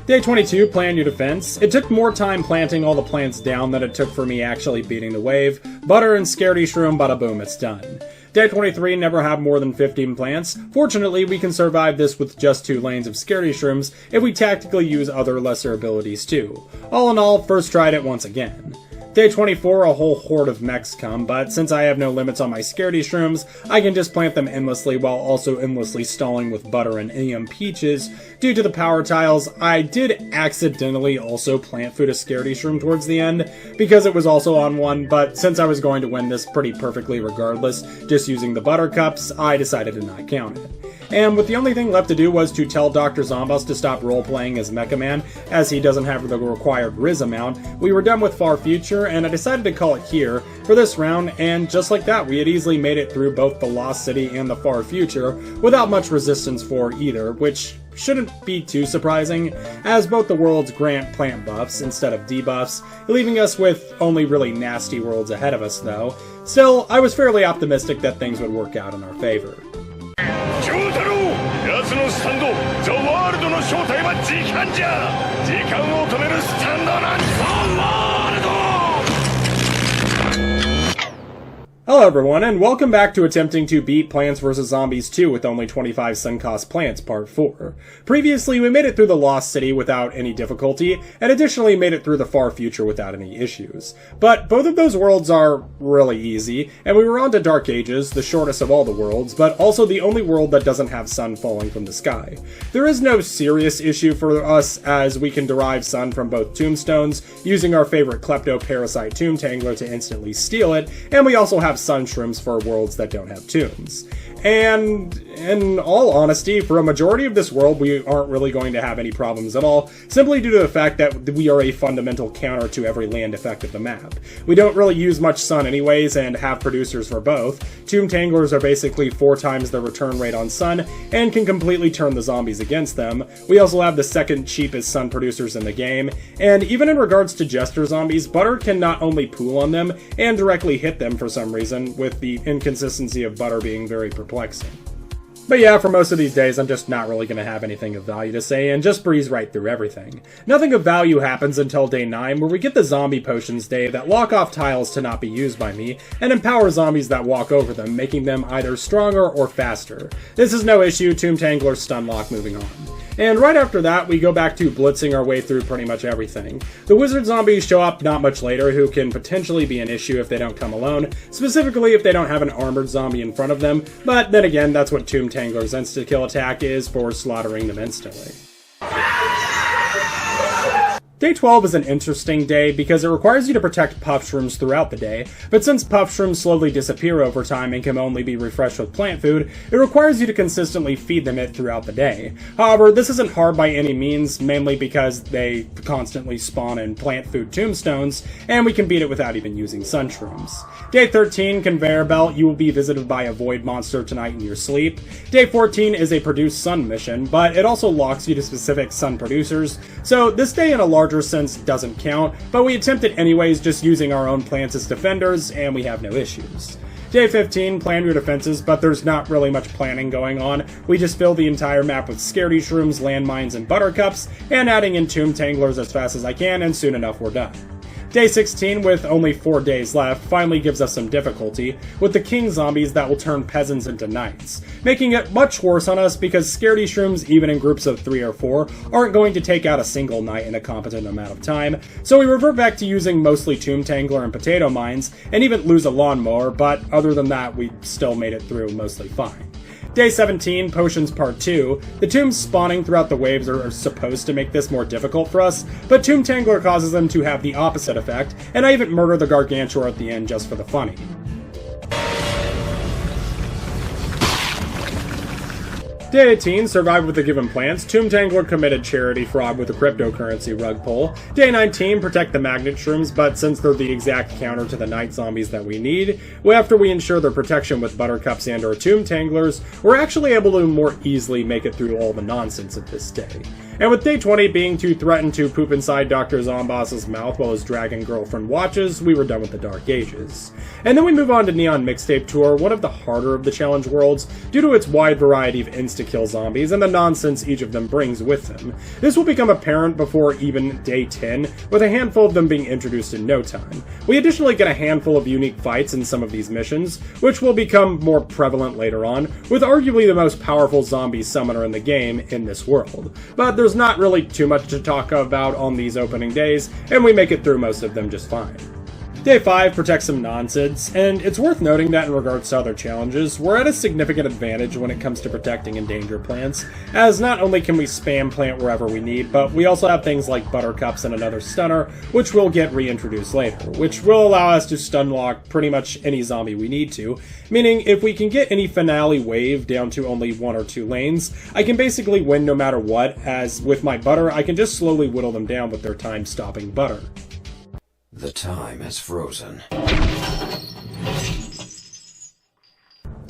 Day 22, plan your defense. It took more time planting all the plants down than it took for me actually beating the wave. Butter and Scaredy Shroom, bada boom, it's done. Day 23, never have more than 15 plants. Fortunately, we can survive this with just 2 lanes of Scaredy Shrooms if we tactically use other lesser abilities too. All in all, first tried it once again. Day 24, a whole horde of mechs come, but since I have no limits on my scaredy shrooms, I can just plant them endlessly while also endlessly stalling with butter and peaches. Due to the power tiles, I did accidentally also plant food a scaredy shroom towards the end, because it was also on one, but since I was going to win this pretty perfectly regardless, just using the buttercups, I decided to not count it. And with the only thing left to do was to tell Dr. Zombos to stop roleplaying as Mecha Man, as he doesn't have the required Riz amount, we were done with Far Future, and I decided to call it here for this round, and just like that, we had easily made it through both the Lost City and the Far Future without much resistance for either, which shouldn't be too surprising, as both the worlds grant plant buffs instead of debuffs, leaving us with only really nasty worlds ahead of us though. Still, I was fairly optimistic that things would work out in our favor. Hello everyone, and welcome back to attempting to beat Plants vs. Zombies 2 with only 25 SUNCOST plants, Part 4. Previously, we made it through the Lost City without any difficulty, and additionally made it through the Far Future without any issues. But both of those worlds are really easy, and we were on to Dark Ages, the shortest of all the worlds, but also the only world that doesn't have sun falling from the sky. There is no serious issue for us, as we can derive sun from both tombstones, using our favorite klepto-parasite Tomb Tangler to instantly steal it, and we also have sun shrooms for worlds that don't have tombs. And in all honesty, for a majority of this world, we aren't really going to have any problems at all, simply due to the fact that we are a fundamental counter to every land effect of the map. We don't really use much sun anyways, and have producers for both. Tomb Tanglers are basically 4 times the return rate on sun, and can completely turn the zombies against them. We also have the second cheapest sun producers in the game, and even in regards to Jester zombies, butter can not only pool on them, and directly hit them for some reason, with the inconsistency of butter being very perplexing. But yeah, for most of these days, I'm just not really going to have anything of value to say, and just breeze right through everything. Nothing of value happens until day 9, where we get the zombie potions day that lock off tiles to not be used by me, and empower zombies that walk over them, making them either stronger or faster. This is no issue, Tomb Tangler stun lock moving on. And right after that, we go back to blitzing our way through pretty much everything. The wizard zombies show up not much later, who can potentially be an issue if they don't come alone, specifically if they don't have an armored zombie in front of them, but then again, that's what Tomb Tangler's insta-kill attack is, for slaughtering them instantly. Day 12 is an interesting day because it requires you to protect puff shrooms throughout the day, but since puff shrooms slowly disappear over time and can only be refreshed with plant food, it requires you to consistently feed them it throughout the day. However, this isn't hard by any means, mainly because they constantly spawn in plant food tombstones, and we can beat it without even using sun shrooms. Day 13, Conveyor Belt, you will be visited by a void monster tonight in your sleep. Day 14 is a produce sun mission, but it also locks you to specific sun producers, so this day in a larger sense doesn't count, but we attempt it anyways just using our own plants as defenders, and we have no issues. Day 15, plan your defenses, but there's not really much planning going on. We just fill the entire map with scaredy shrooms, landmines, and buttercups, and adding in Tomb Tanglers as fast as I can, and soon enough we're done. Day 16, with only 4 days left, finally gives us some difficulty, with the king zombies that will turn peasants into knights, making it much worse on us because scaredy shrooms, even in groups of 3 or 4, aren't going to take out a single knight in a competent amount of time, so we revert back to using mostly Tomb Tangler and potato mines, and even lose a lawnmower, but other than that, we still made it through mostly fine. Day 17, Potions Part 2. The tombs spawning throughout the waves are supposed to make this more difficult for us, but Tomb Tangler causes them to have the opposite effect, and I even murder the Gargantuar at the end just for the funny. Day 18, survive with the given plants. Tomb Tangler committed charity fraud with a cryptocurrency rug pull. Day 19, protect the magnet shrooms, but since they're the exact counter to the night zombies that we need, after we ensure their protection with buttercups and or Tomb Tanglers, we're actually able to more easily make it through all the nonsense of this day. And with day 20 being to threaten to poop inside Dr. Zombos' mouth while his dragon girlfriend watches, we were done with the Dark Ages. And then we move on to Neon Mixtape Tour, one of the harder of the challenge worlds, due to its wide variety of insta-kill zombies and the nonsense each of them brings with them. This will become apparent before even day 10, with a handful of them being introduced in no time. We additionally get a handful of unique fights in some of these missions, which will become more prevalent later on, with arguably the most powerful zombie summoner in the game in this world. But there's not really too much to talk about on these opening days, and we make it through most of them just fine. Day 5 protects some nonsense, and it's worth noting that in regards to other challenges, we're at a significant advantage when it comes to protecting endangered plants, as not only can we spam plant wherever we need, but we also have things like buttercups and another stunner, which will get reintroduced later, which will allow us to stun lock pretty much any zombie we need to, meaning if we can get any finale wave down to only 1 or 2 lanes, I can basically win no matter what, as with my butter, I can just slowly whittle them down with their time-stopping butter. The time has frozen.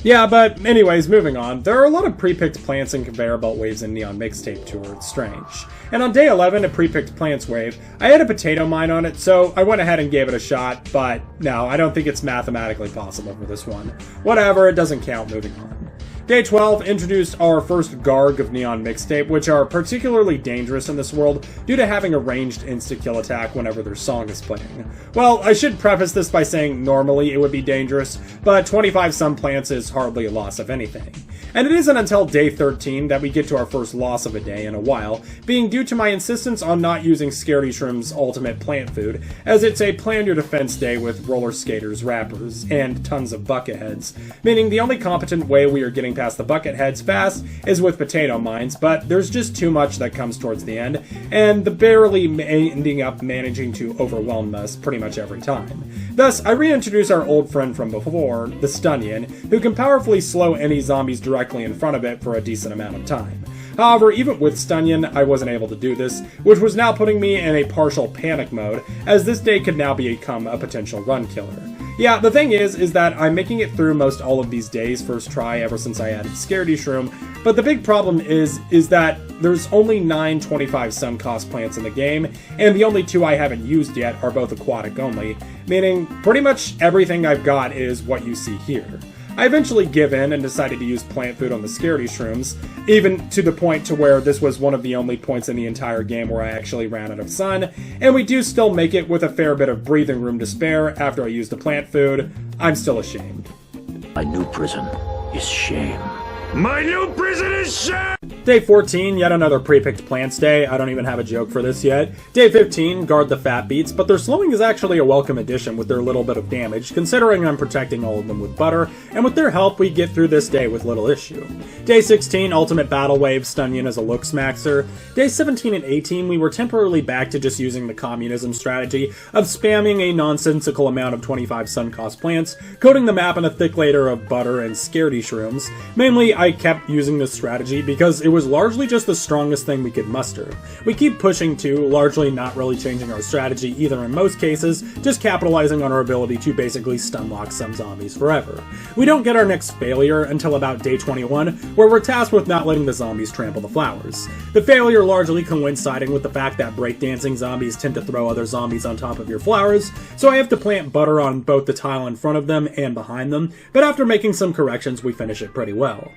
Yeah, but anyways, moving on, there are a lot of pre-picked plants and conveyor belt waves in Neon Mixtape Tour, it's strange. And on day 11, a pre-picked plants wave, I had a potato mine on it, so I went ahead and gave it a shot, but no, I don't think it's mathematically possible for this one. Whatever, it doesn't count, moving on. Day 12 introduced our first Garg of Neon Mixtape, which are particularly dangerous in this world due to having a ranged insta-kill attack whenever their song is playing. Well, I should preface this by saying normally it would be dangerous, but 25 some plants is hardly a loss of anything. And it isn't until day 13 that we get to our first loss of a day in a while, being due to my insistence on not using Scaredy Shroom's ultimate plant food, as it's a plan your defense day with roller skaters, rappers, and tons of bucketheads, meaning the only competent way we are getting past the bucketheads fast is with potato mines, but there's just too much that comes towards the end, and the barely ending up managing to overwhelm us pretty much every time. Thus, I reintroduce our old friend from before, the Stunnion, who can powerfully slow any zombies directly in front of it for a decent amount of time. However, even with Stunnion, I wasn't able to do this, which was now putting me in a partial panic mode, as this day could now become a potential run killer. Yeah, the thing is that I'm making it through most all of these days first try ever since I added Scaredy Shroom, but the big problem is that there's only 9 25 SUNCOST plants in the game, and the only 2 I haven't used yet are both aquatic only, meaning pretty much everything I've got is what you see here. I eventually give in and decided to use plant food on the Scaredy Shrooms, even to the point to where this was one of the only points in the entire game where I actually ran out of sun, and we do still make it with a fair bit of breathing room to spare after I use the plant food. I'm still ashamed. My new prison is shame. My new prison is shame! Day 14, yet another pre-picked plants day. I don't even have a joke for this yet. Day 15, guard the fat beats, but their slowing is actually a welcome addition with their little bit of damage, considering I'm protecting all of them with butter, and with their help we get through this day with little issue. Day 16, ultimate battle wave, Stunnion as a look smaxer. Day 17 and 18, we were temporarily back to just using the communism strategy of spamming a nonsensical amount of 25 SUNCOST plants, coating the map in a thick layer of butter and Scaredy Shrooms. Mainly, I kept using this strategy because it was largely just the strongest thing we could muster. We keep pushing too, largely not really changing our strategy either in most cases, just capitalizing on our ability to basically stun lock some zombies forever. We don't get our next failure until about day 21, where we're tasked with not letting the zombies trample the flowers. The failure largely coinciding with the fact that breakdancing zombies tend to throw other zombies on top of your flowers, so I have to plant butter on both the tile in front of them and behind them, but after making some corrections we finish it pretty well.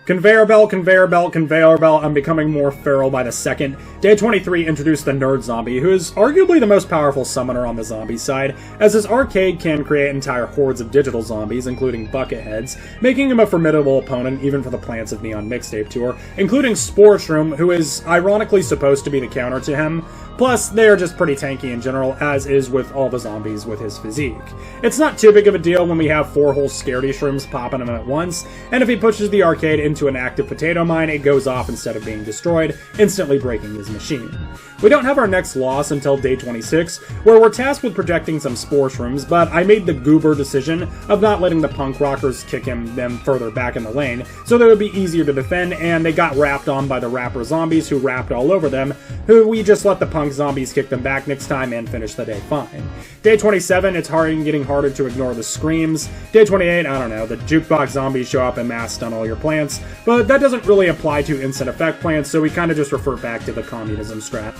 Conveyor belt, conveyor belt, conveyor belt, I'm becoming more feral by the second. Day 23 introduced the Nerd Zombie, who is arguably the most powerful summoner on the zombie side, as his arcade can create entire hordes of digital zombies, including bucketheads, making him a formidable opponent even for the plants of Neon Mixtape Tour, including Spore Shroom, who is ironically supposed to be the counter to him. Plus, they are just pretty tanky in general, as is with all the zombies with his physique. It's not too big of a deal when we have 4 whole Scaredy Shrooms popping him at once, and if he pushes the arcade into an active potato mine, it goes off instead of being destroyed, instantly breaking his machine. We don't have our next loss until day 26, where we're tasked with protecting some Spore Shrooms, but I made the goober decision of not letting the punk rockers kick them further back in the lane, so that it would be easier to defend, and they got rapped on by the rapper zombies who rapped all over them, who we just let the punk zombies kick them back next time and finish the day fine. Day 27, it's getting harder to ignore the screams. Day 28, I don't know, the jukebox zombies show up en masse on all your plants, but that doesn't really apply to instant effect plants, so we kind of just refer back to the communism strat.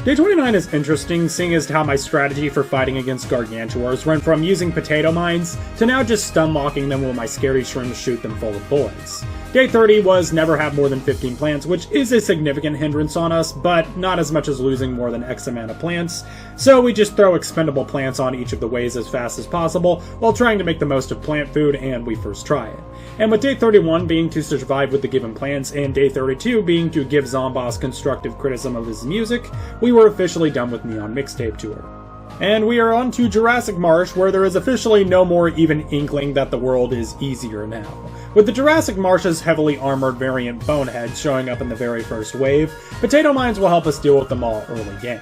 Day 29 is interesting, seeing as how my strategy for fighting against Gargantuars went from using potato mines to now just stun-locking them while my scary shrooms shoot them full of bullets. Day 30 was never have more than 15 plants, which is a significant hindrance on us, but not as much as losing more than X amount of plants, so we just throw expendable plants on each of the ways as fast as possible while trying to make the most of plant food, and we first try it. And with Day 31 being to survive with the given plants, and Day 32 being to give Zomboss constructive criticism of his music, we were officially done with Neon Mixtape Tour. And we are on to Jurassic Marsh, where there is officially no more even inkling that the world is easier now. With the Jurassic Marsh's heavily armored variant Boneheads showing up in the very first wave, potato mines will help us deal with them all early game.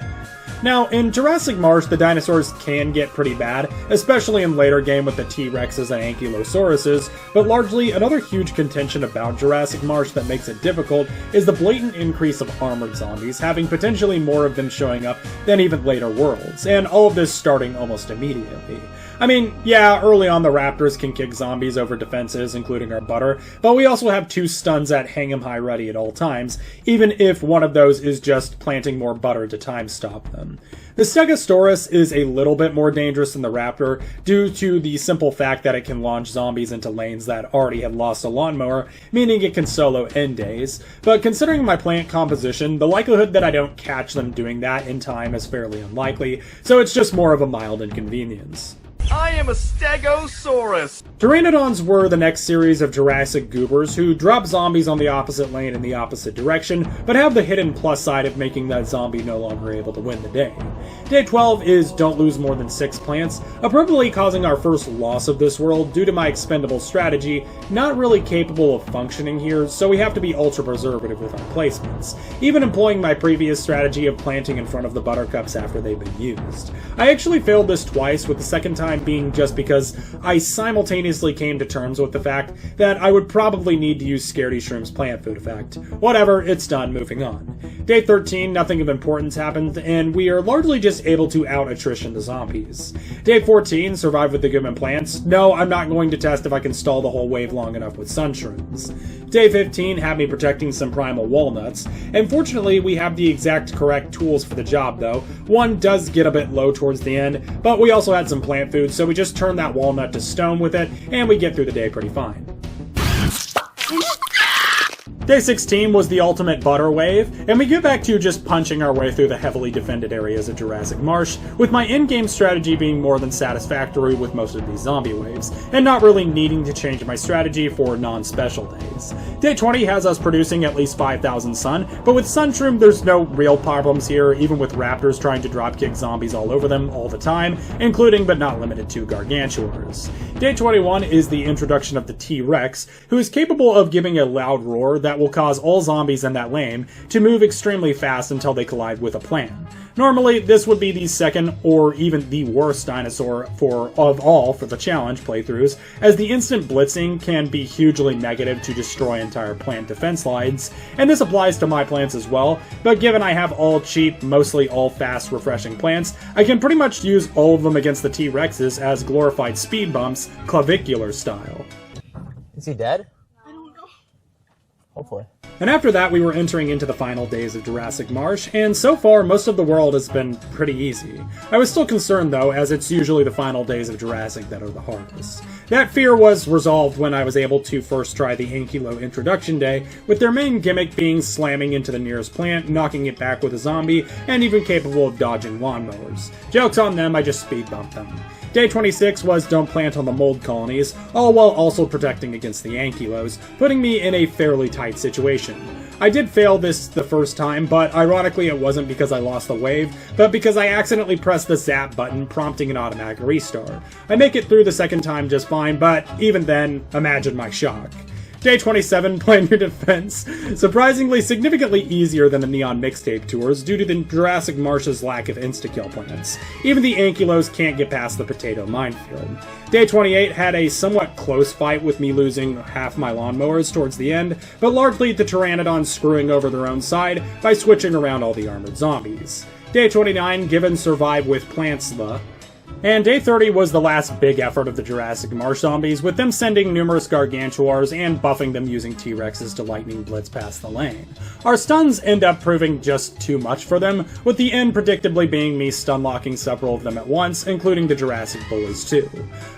Now, in Jurassic Marsh, the dinosaurs can get pretty bad, especially in later game with the T-Rexes and Ankylosauruses, but largely another huge contention about Jurassic Marsh that makes it difficult is the blatant increase of armored zombies, having potentially more of them showing up than even later worlds, and all of this starting almost immediately. I mean, yeah, early on the Raptors can kick zombies over defenses, including our butter, but we also have 2 stuns at hang 'em high ready at all times, even if one of those is just planting more butter to time stop them. The Stegosaurus is a little bit more dangerous than the Raptor due to the simple fact that it can launch zombies into lanes that already had lost a lawnmower, meaning it can solo end days, but considering my plant composition, the likelihood that I don't catch them doing that in time is fairly unlikely, so it's just more of a mild inconvenience. I am a Stegosaurus! Pteranodons were the next series of Jurassic goobers who drop zombies on the opposite lane in the opposite direction, but have the hidden plus side of making that zombie no longer able to win the day. Day 12 is don't lose more than 6 plants, abruptly causing our first loss of this world due to my expendable strategy not really capable of functioning here, so we have to be ultra preservative with our placements, even employing my previous strategy of planting in front of the buttercups after they've been used. I actually failed this twice, with the second time being just because I simultaneously came to terms with the fact that I would probably need to use Scaredy Shroom's plant food effect. Whatever, it's done, moving on. Day 13, nothing of importance happened, and we are largely just able to out-attrition the zombies. Day 14, survive with the given plants. No, I'm not going to test if I can stall the whole wave long enough with sun shrooms. Day 15 had me protecting some primal walnuts, and fortunately we have the exact correct tools for the job though. One does get a bit low towards the end, but we also had some plant food, so we just turn that walnut to stone with it, and we get through the day pretty fine. Day 16 was the ultimate butter wave, and we get back to just punching our way through the heavily defended areas of Jurassic Marsh, with my in-game strategy being more than satisfactory with most of these zombie waves, and not really needing to change my strategy for non-special days. Day 20 has us producing at least 5,000 sun, but with Sun Shroom there's no real problems here, even with raptors trying to dropkick zombies all over them all the time, including but not limited to Gargantuars. Day 21 is the introduction of the T-Rex, who is capable of giving a loud roar that will cause all zombies in that lane to move extremely fast until they collide with a plant. Normally, this would be the second or even the worst dinosaur of all for the challenge playthroughs, as the instant blitzing can be hugely negative to destroy entire plant defense lines, and this applies to my plants as well, but given I have all cheap, mostly all fast, refreshing plants, I can pretty much use all of them against the T-Rexes as glorified speed bumps, clavicular style. Is he dead? Hopefully. And after that, we were entering into the final days of Jurassic Marsh, and so far, most of the world has been pretty easy. I was still concerned, though, as it's usually the final days of Jurassic that are the hardest. That fear was resolved when I was able to first try the Ankylo introduction day, with their main gimmick being slamming into the nearest plant, knocking it back with a zombie, and even capable of dodging lawnmowers. Joke's on them, I just speed bumped them. Day 26 was don't plant on the mold colonies, all while also protecting against the Ankylos, putting me in a fairly tight situation. I did fail this the first time, but ironically it wasn't because I lost the wave, but because I accidentally pressed the zap button, prompting an automatic restart. I make it through the second time just fine, but even then, imagine my shock. Day 27, plan your defense. Surprisingly, significantly easier than the Neon Mixtape tours due to the Jurassic Marsh's lack of insta-kill plants. Even the Ankylos can't get past the potato minefield. Day 28 had a somewhat close fight with me losing half my lawnmowers towards the end, but largely the Pteranodons screwing over their own side by switching around all the armored zombies. Day 29, given survive with plants And day 30 was the last big effort of the Jurassic Marsh zombies, with them sending numerous gargantuars and buffing them using T-Rexes to lightning blitz past the lane. Our stuns end up proving just too much for them, with the end predictably being me stun-locking several of them at once, including the Jurassic bullies too.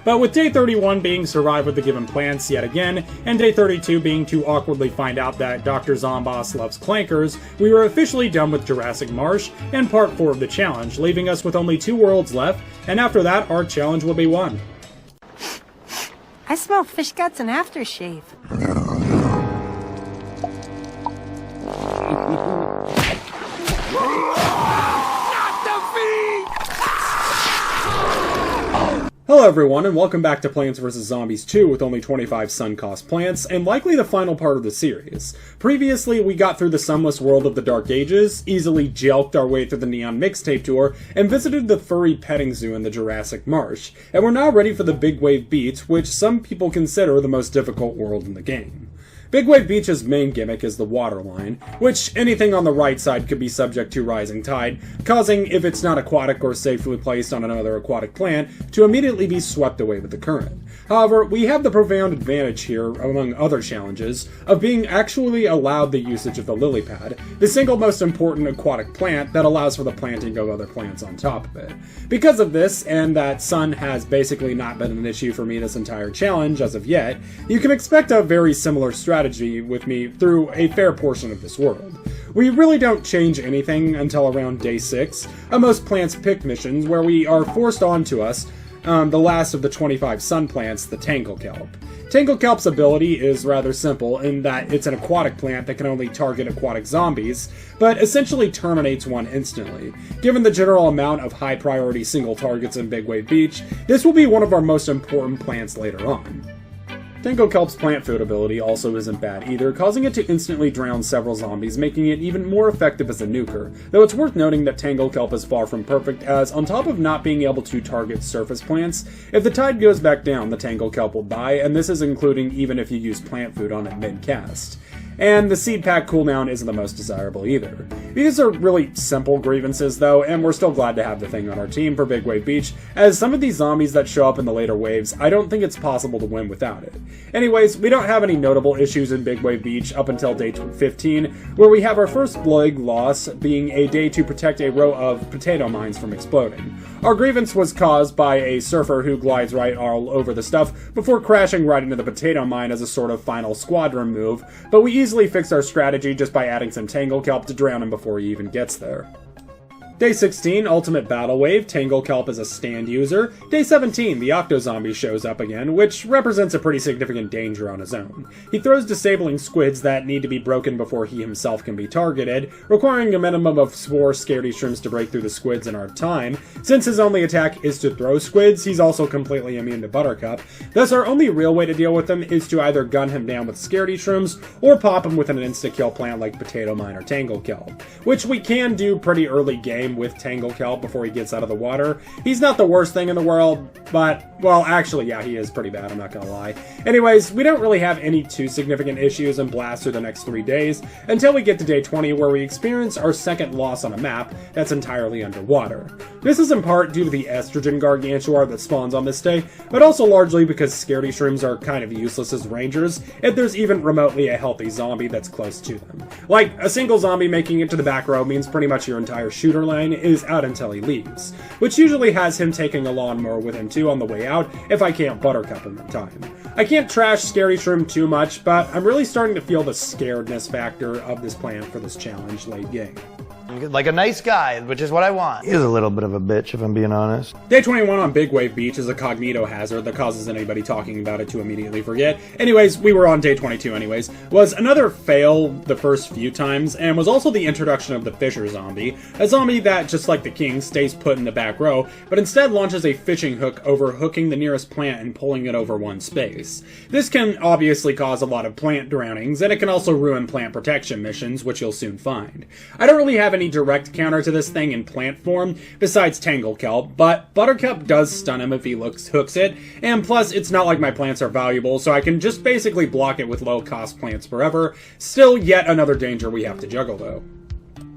But with day 31 being survive with the given plants yet again, and day 32 being to awkwardly find out that Dr. Zomboss loves clankers, we were officially done with Jurassic Marsh and part 4 of the challenge, leaving us with only 2 worlds left, and after that, our challenge will be won. I smell fish guts and aftershave. Hello everyone, and welcome back to Plants vs. Zombies 2 with only 25 SUNCOST plants, and likely the final part of the series. Previously, we got through the sunless world of the Dark Ages, easily jelked our way through the Neon Mixtape tour, and visited the furry petting zoo in the Jurassic Marsh, and we're now ready for the Big Wave Beach, which some people consider the most difficult world in the game. Big Wave Beach's main gimmick is the water line, which anything on the right side could be subject to rising tide, causing, if it's not aquatic or safely placed on another aquatic plant, to immediately be swept away with the current. However, we have the profound advantage here, among other challenges, of being actually allowed the usage of the lily pad, the single most important aquatic plant that allows for the planting of other plants on top of it. Because of this, and that sun has basically not been an issue for me this entire challenge as of yet, you can expect a very similar strategy with me through a fair portion of this world. We really don't change anything until around day 6, a most plants pick missions where we are forced onto us the last of the 25 sun plants, the Tangle Kelp. Tangle Kelp's ability is rather simple in that it's an aquatic plant that can only target aquatic zombies, but essentially terminates one instantly. Given the general amount of high priority single targets in Big Wave Beach, this will be one of our most important plants later on. Tangle Kelp's plant food ability also isn't bad either, causing it to instantly drown several zombies, making it even more effective as a nuker, though it's worth noting that Tangle Kelp is far from perfect, as on top of not being able to target surface plants, if the tide goes back down, the Tangle Kelp will die, and this is including even if you use plant food on it mid-cast. And the seed pack cooldown isn't the most desirable either. These are really simple grievances though, and we're still glad to have the thing on our team for Big Wave Beach, as some of these zombies that show up in the later waves, I don't think it's possible to win without it. Anyways, we don't have any notable issues in Big Wave Beach up until day 15, where we have our first big loss being a day to protect a row of potato mines from exploding. Our grievance was caused by a surfer who glides right all over the stuff before crashing right into the potato mine as a sort of final squadron move, but we easily fixed our strategy just by adding some Tangle Kelp to drown him before he even gets there. Day 16, Ultimate Battle Wave, Tangle Kelp is a stand user. Day 17, the Octozombie shows up again, which represents a pretty significant danger on his own. He throws disabling squids that need to be broken before he himself can be targeted, requiring a minimum of 4 scaredy shrimps to break through the squids in our time. Since his only attack is to throw squids, he's also completely immune to Buttercup. Thus our only real way to deal with him is to either gun him down with scaredy shrooms, or pop him with an insta-kill plant like Potato Mine or Tangle Kelp, which we can do pretty early game with Tangle Kelp before he gets out of the water. He's not the worst thing in the world, but, well, actually, yeah, he is pretty bad, I'm not gonna lie. Anyways, we don't really have any too significant issues and blast through the next 3 days, until we get to day 20 where we experience our second loss on a map that's entirely underwater. This is in part due to the estrogen gargantuar that spawns on this day, but also largely because scaredy shrooms are kind of useless as rangers, if there's even remotely a healthy zombie that's close to them. Like, a single zombie making it to the back row means pretty much your entire shooter lane is out until he leaves, which usually has him taking a lawnmower with him too on the way out if I can't Buttercup him in time. I can't trash Scary Shroom too much, but I'm really starting to feel the scaredness factor of this plant for this challenge late game. Like a nice guy, which is what I want. He's a little bit of a bitch, if I'm being honest. Day 21 on Big Wave Beach is a cognito hazard that causes anybody talking about it to immediately forget. Anyways, we were on day 22 anyways. Was another fail the first few times, and was also the introduction of the Fisher Zombie, a zombie that, just like the King, stays put in the back row, but instead launches a fishing hook over hooking the nearest plant and pulling it over one space. This can obviously cause a lot of plant drownings, and it can also ruin plant protection missions, which you'll soon find. I don't really have any direct counter to this thing in plant form, besides Tangle Kelp, but Buttercup does stun him if he hooks it, and plus it's not like my plants are valuable, so I can just basically block it with low cost plants forever. Still yet another danger we have to juggle though.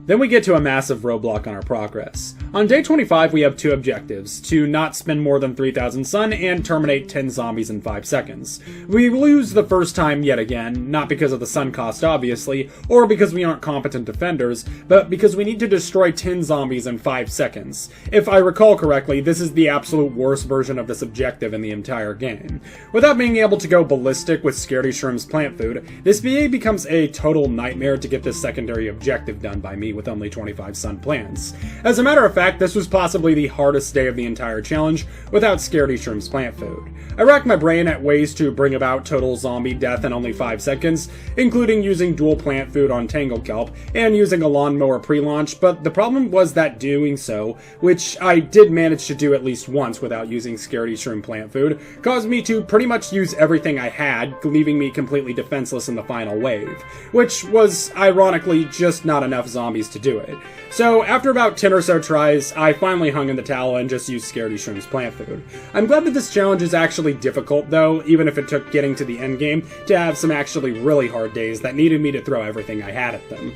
Then we get to a massive roadblock on our progress. On day 25, we have two objectives: to not spend more than 3,000 sun and terminate 10 zombies in 5 seconds. We lose the first time yet again, not because of the sun cost obviously, or because we aren't competent defenders, but because we need to destroy 10 zombies in 5 seconds. If I recall correctly, this is the absolute worst version of this objective in the entire game. Without being able to go ballistic with Scaredy Shroom's plant food, this BA becomes a total nightmare to get this secondary objective done by me with only 25 sun plants. As a matter of fact, this was possibly the hardest day of the entire challenge without Scaredy Shroom's plant food. I racked my brain at ways to bring about total zombie death in only 5 seconds, including using dual plant food on Tangle Kelp and using a lawnmower pre-launch, but the problem was that doing so, which I did manage to do at least once without using Scaredy Shroom plant food, caused me to pretty much use everything I had, leaving me completely defenseless in the final wave, which was ironically just not enough zombies to do it. So after about 10 or so tries, I finally hung in the towel and just used Scaredy Shroom's plant food. I'm glad that this challenge is actually difficult though, even if it took getting to the endgame to have some actually really hard days that needed me to throw everything I had at them.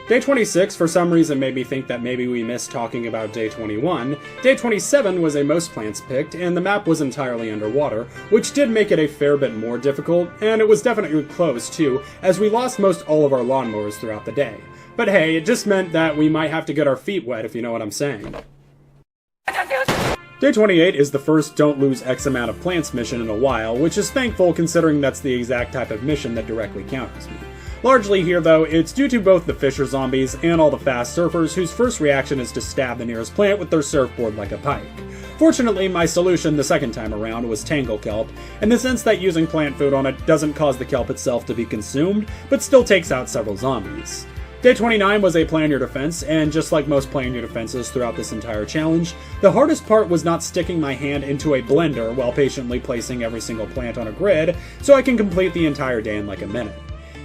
Day 26 for some reason made me think that maybe we missed talking about day 21. Day 27 was a most plants picked, and the map was entirely underwater, which did make it a fair bit more difficult, and it was definitely close too, as we lost most all of our lawnmowers throughout the day. But hey, it just meant that we might have to get our feet wet, if you know what I'm saying. Day 28 is the first Don't Lose X amount of plants mission in a while, which is thankful considering that's the exact type of mission that directly counts me. Largely here though, it's due to both the Fisher zombies and all the fast surfers whose first reaction is to stab the nearest plant with their surfboard like a pike. Fortunately, my solution the second time around was Tangle Kelp, in the sense that using plant food on it doesn't cause the kelp itself to be consumed, but still takes out several zombies. Day 29 was a plan your defense, and just like most plan your defenses throughout this entire challenge, the hardest part was not sticking my hand into a blender while patiently placing every single plant on a grid, so I can complete the entire day in like a minute.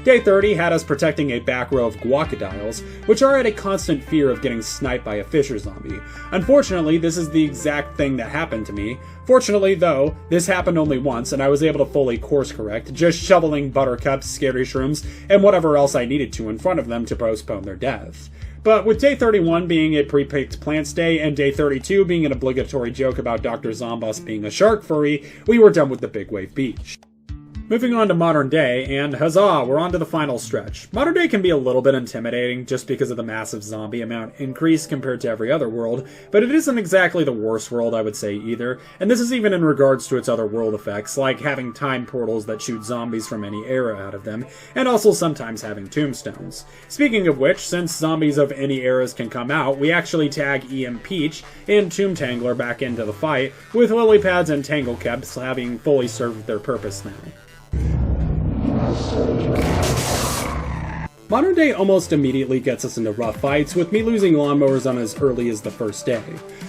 Day 30 had us protecting a back row of guacodiles, which are at a constant fear of getting sniped by a Fisher zombie. Unfortunately, this is the exact thing that happened to me. Fortunately though, this happened only once and I was able to fully course correct, just shoveling buttercups, Scaredy Shrooms, and whatever else I needed to in front of them to postpone their death. But with day 31 being a pre-picked plants day and day 32 being an obligatory joke about Dr. Zombos being a shark furry, we were done with the Big Wave Beach. Moving on to modern day, and huzzah, we're on to the final stretch. Modern day can be a little bit intimidating just because of the massive zombie amount increase compared to every other world, but it isn't exactly the worst world I would say either, and this is even in regards to its other world effects, like having time portals that shoot zombies from any era out of them, and also sometimes having tombstones. Speaking of which, since zombies of any eras can come out, we actually tag EM Peach and Tomb Tangler back into the fight, with lily pads and Tangle Keps having fully served their purpose now. Modern day almost immediately gets us into rough fights, with me losing lawnmowers on as early as the first day.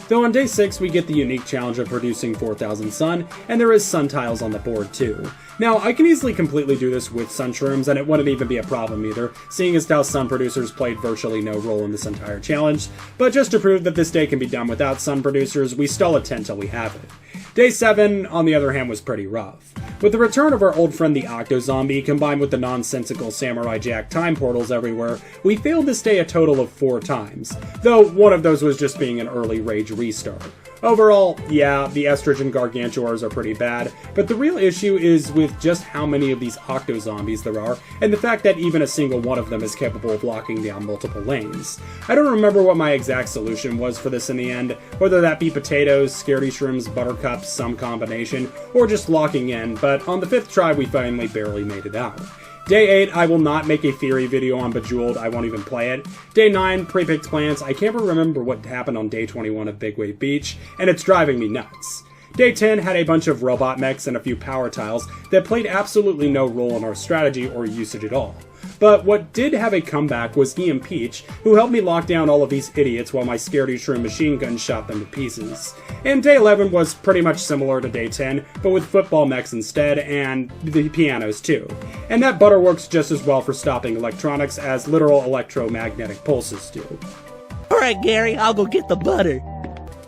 Though on day 6 we get the unique challenge of producing 4,000 sun, and there is sun tiles on the board too. Now, I can easily completely do this with sun shrooms, and it wouldn't even be a problem either, seeing as how sun producers played virtually no role in this entire challenge, but just to prove that this day can be done without sun producers, we stall at 10 till we have it. Day 7, on the other hand, was pretty rough. With the return of our old friend the Octo-Zombie, combined with the nonsensical Samurai Jack time portals everywhere, we failed this day a total of 4 times, though one of those was just being an early rage restart. Overall, yeah, the estrogen gargantuars are pretty bad, but the real issue is with just how many of these Octo-Zombies there are, and the fact that even a single one of them is capable of locking down multiple lanes. I don't remember what my exact solution was for this in the end, whether that be potatoes, Scaredy Shrooms, buttercups, some combination, or just locking in, but on the 5th try we finally barely made it out. Day 8, I will not make a theory video on Bejeweled, I won't even play it. Day 9, pre-picked plants, I can't remember what happened on day 21 of Big Wave Beach, and it's driving me nuts. Day 10 had a bunch of robot mechs and a few power tiles that played absolutely no role in our strategy or usage at all. But what did have a comeback was EM Peach, who helped me lock down all of these idiots while my Scaredy Shroom machine gun shot them to pieces. And day 11 was pretty much similar to day 10, but with football mechs instead, and the pianos too. And that butter works just as well for stopping electronics as literal electromagnetic pulses do. Alright Gary, I'll go get the butter.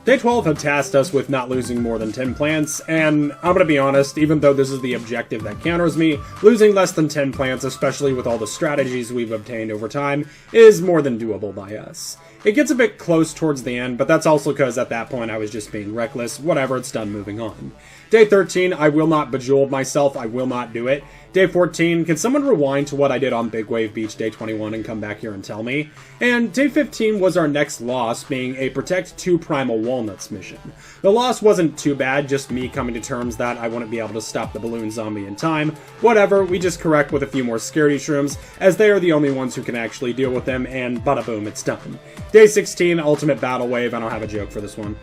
Day 12 had tasked us with not losing more than 10 plants, and I'm gonna be honest, even though this is the objective that counters me, losing less than 10 plants, especially with all the strategies we've obtained over time, is more than doable by us. It gets a bit close towards the end, but that's also because at that point I was just being reckless. Whatever, it's done, moving on. Day 13, I will not bejeweled myself, I will not do it. Day 14, can someone rewind to what I did on Big Wave Beach Day 21 and come back here and tell me? And Day 15 was our next loss, being a Protect 2 Primal Walnuts mission. The loss wasn't too bad, just me coming to terms that I wouldn't be able to stop the balloon zombie in time. Whatever, we just correct with a few more scaredy shrooms, as they are the only ones who can actually deal with them, and bada boom, it's done. Day 16, Ultimate Battle Wave, I don't have a joke for this one.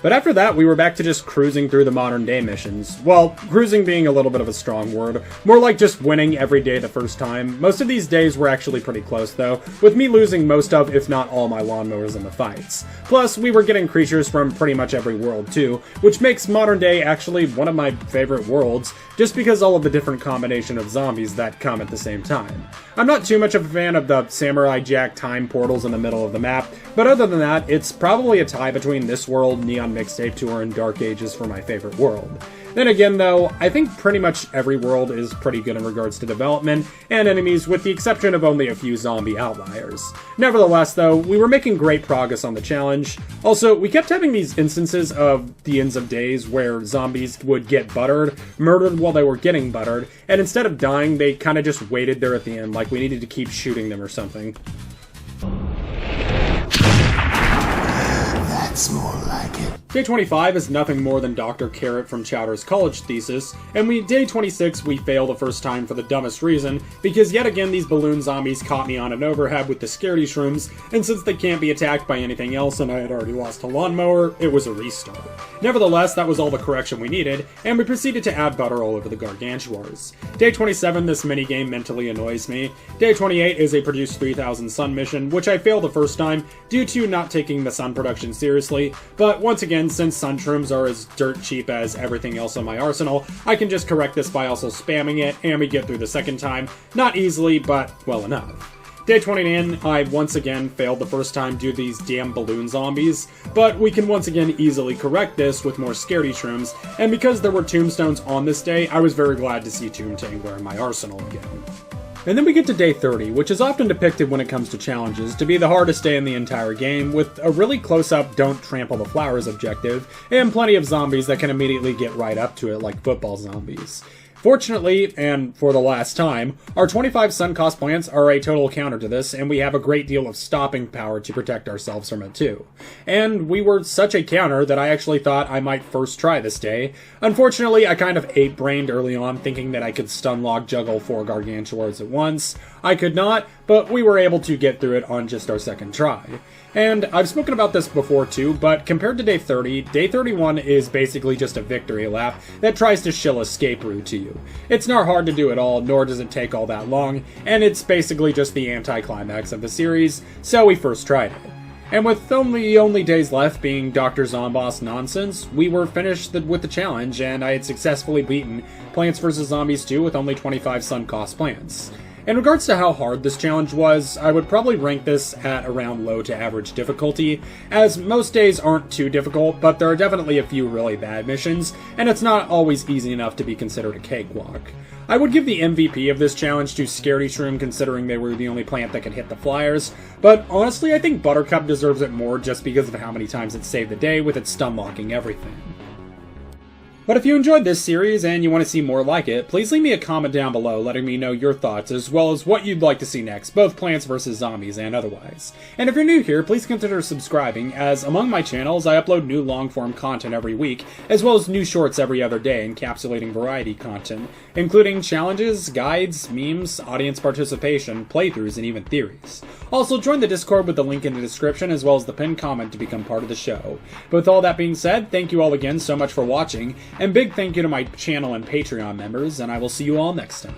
But after that, we were back to just cruising through the modern day missions. Well, cruising being a little bit of a strong word, more like just winning every day the first time. Most of these days were actually pretty close though, with me losing most of, if not all, my lawnmowers in the fights. Plus, we were getting creatures from pretty much every world too, which makes modern day actually one of my favorite worlds, just because all of the different combination of zombies that come at the same time. I'm not too much of a fan of the Samurai Jack time portals in the middle of the map, but other than that, it's probably a tie between this world, Neon Mixtape Tour, and Dark Ages for my favorite world. Then again though, I think pretty much every world is pretty good in regards to development and enemies, with the exception of only a few zombie outliers. Nevertheless though, we were making great progress on the challenge. Also, we kept having these instances of the ends of days where zombies would get buttered, murdered while they were getting buttered, and instead of dying, they kinda just waited there at the end, like we needed to keep shooting them or something. That's more like it. Day 25 is nothing more than Dr. Carrot from Chowder's college thesis, and Day 26 we fail the first time for the dumbest reason, because yet again these balloon zombies caught me on an overhead with the scaredy shrooms, and since they can't be attacked by anything else and I had already lost a lawnmower, it was a restart. Nevertheless, that was all the correction we needed, and we proceeded to add butter all over the gargantuars. Day 27, this minigame mentally annoys me. Day 28 is a Produce 3000 Sun mission, which I failed the first time due to not taking the sun production seriously, but once again, since sun shrooms are as dirt cheap as everything else in my arsenal, I can just correct this by also spamming it, and we get through the second time. Not easily, but well enough. Day 29, I once again failed the first time due to these damn balloon zombies, but we can once again easily correct this with more scaredy shrooms, and because there were tombstones on this day, I was very glad to see Tomb Tangler in my arsenal again. And then we get to Day 30, which is often depicted when it comes to challenges to be the hardest day in the entire game, with a really close-up don't trample the flowers objective, and plenty of zombies that can immediately get right up to it like football zombies. Fortunately, and for the last time, our 25 SUNCOST plants are a total counter to this, and we have a great deal of stopping power to protect ourselves from it too. And we were such a counter that I actually thought I might first try this day. Unfortunately, I kind of ape-brained early on, thinking that I could stun-lock juggle 4 gargantuars at once. I could not, but we were able to get through it on just our second try. And I've spoken about this before too, but compared to Day 30, Day 31 is basically just a victory lap that tries to shill escape route to you. It's not hard to do at all, nor does it take all that long, and it's basically just the anticlimax of the series, so we first tried it. And with only days left being Dr. Zomboss nonsense, we were finished with the challenge, and I had successfully beaten Plants vs. Zombies 2 with only 25 SUNCOST plants. In regards to how hard this challenge was, I would probably rank this at around low to average difficulty, as most days aren't too difficult, but there are definitely a few really bad missions, and it's not always easy enough to be considered a cakewalk. I would give the MVP of this challenge to Scaredy Shroom, considering they were the only plant that could hit the flyers, but honestly I think Buttercup deserves it more just because of how many times it saved the day with its stun-locking everything. But if you enjoyed this series and you want to see more like it, please leave me a comment down below letting me know your thoughts as well as what you'd like to see next, both Plants vs. Zombies and otherwise. And if you're new here, please consider subscribing, as among my channels I upload new long-form content every week, as well as new shorts every other day encapsulating variety content, including challenges, guides, memes, audience participation, playthroughs, and even theories. Also, join the Discord with the link in the description as well as the pinned comment to become part of the show. But with all that being said, thank you all again so much for watching, and big thank you to my channel and Patreon members, and I will see you all next time.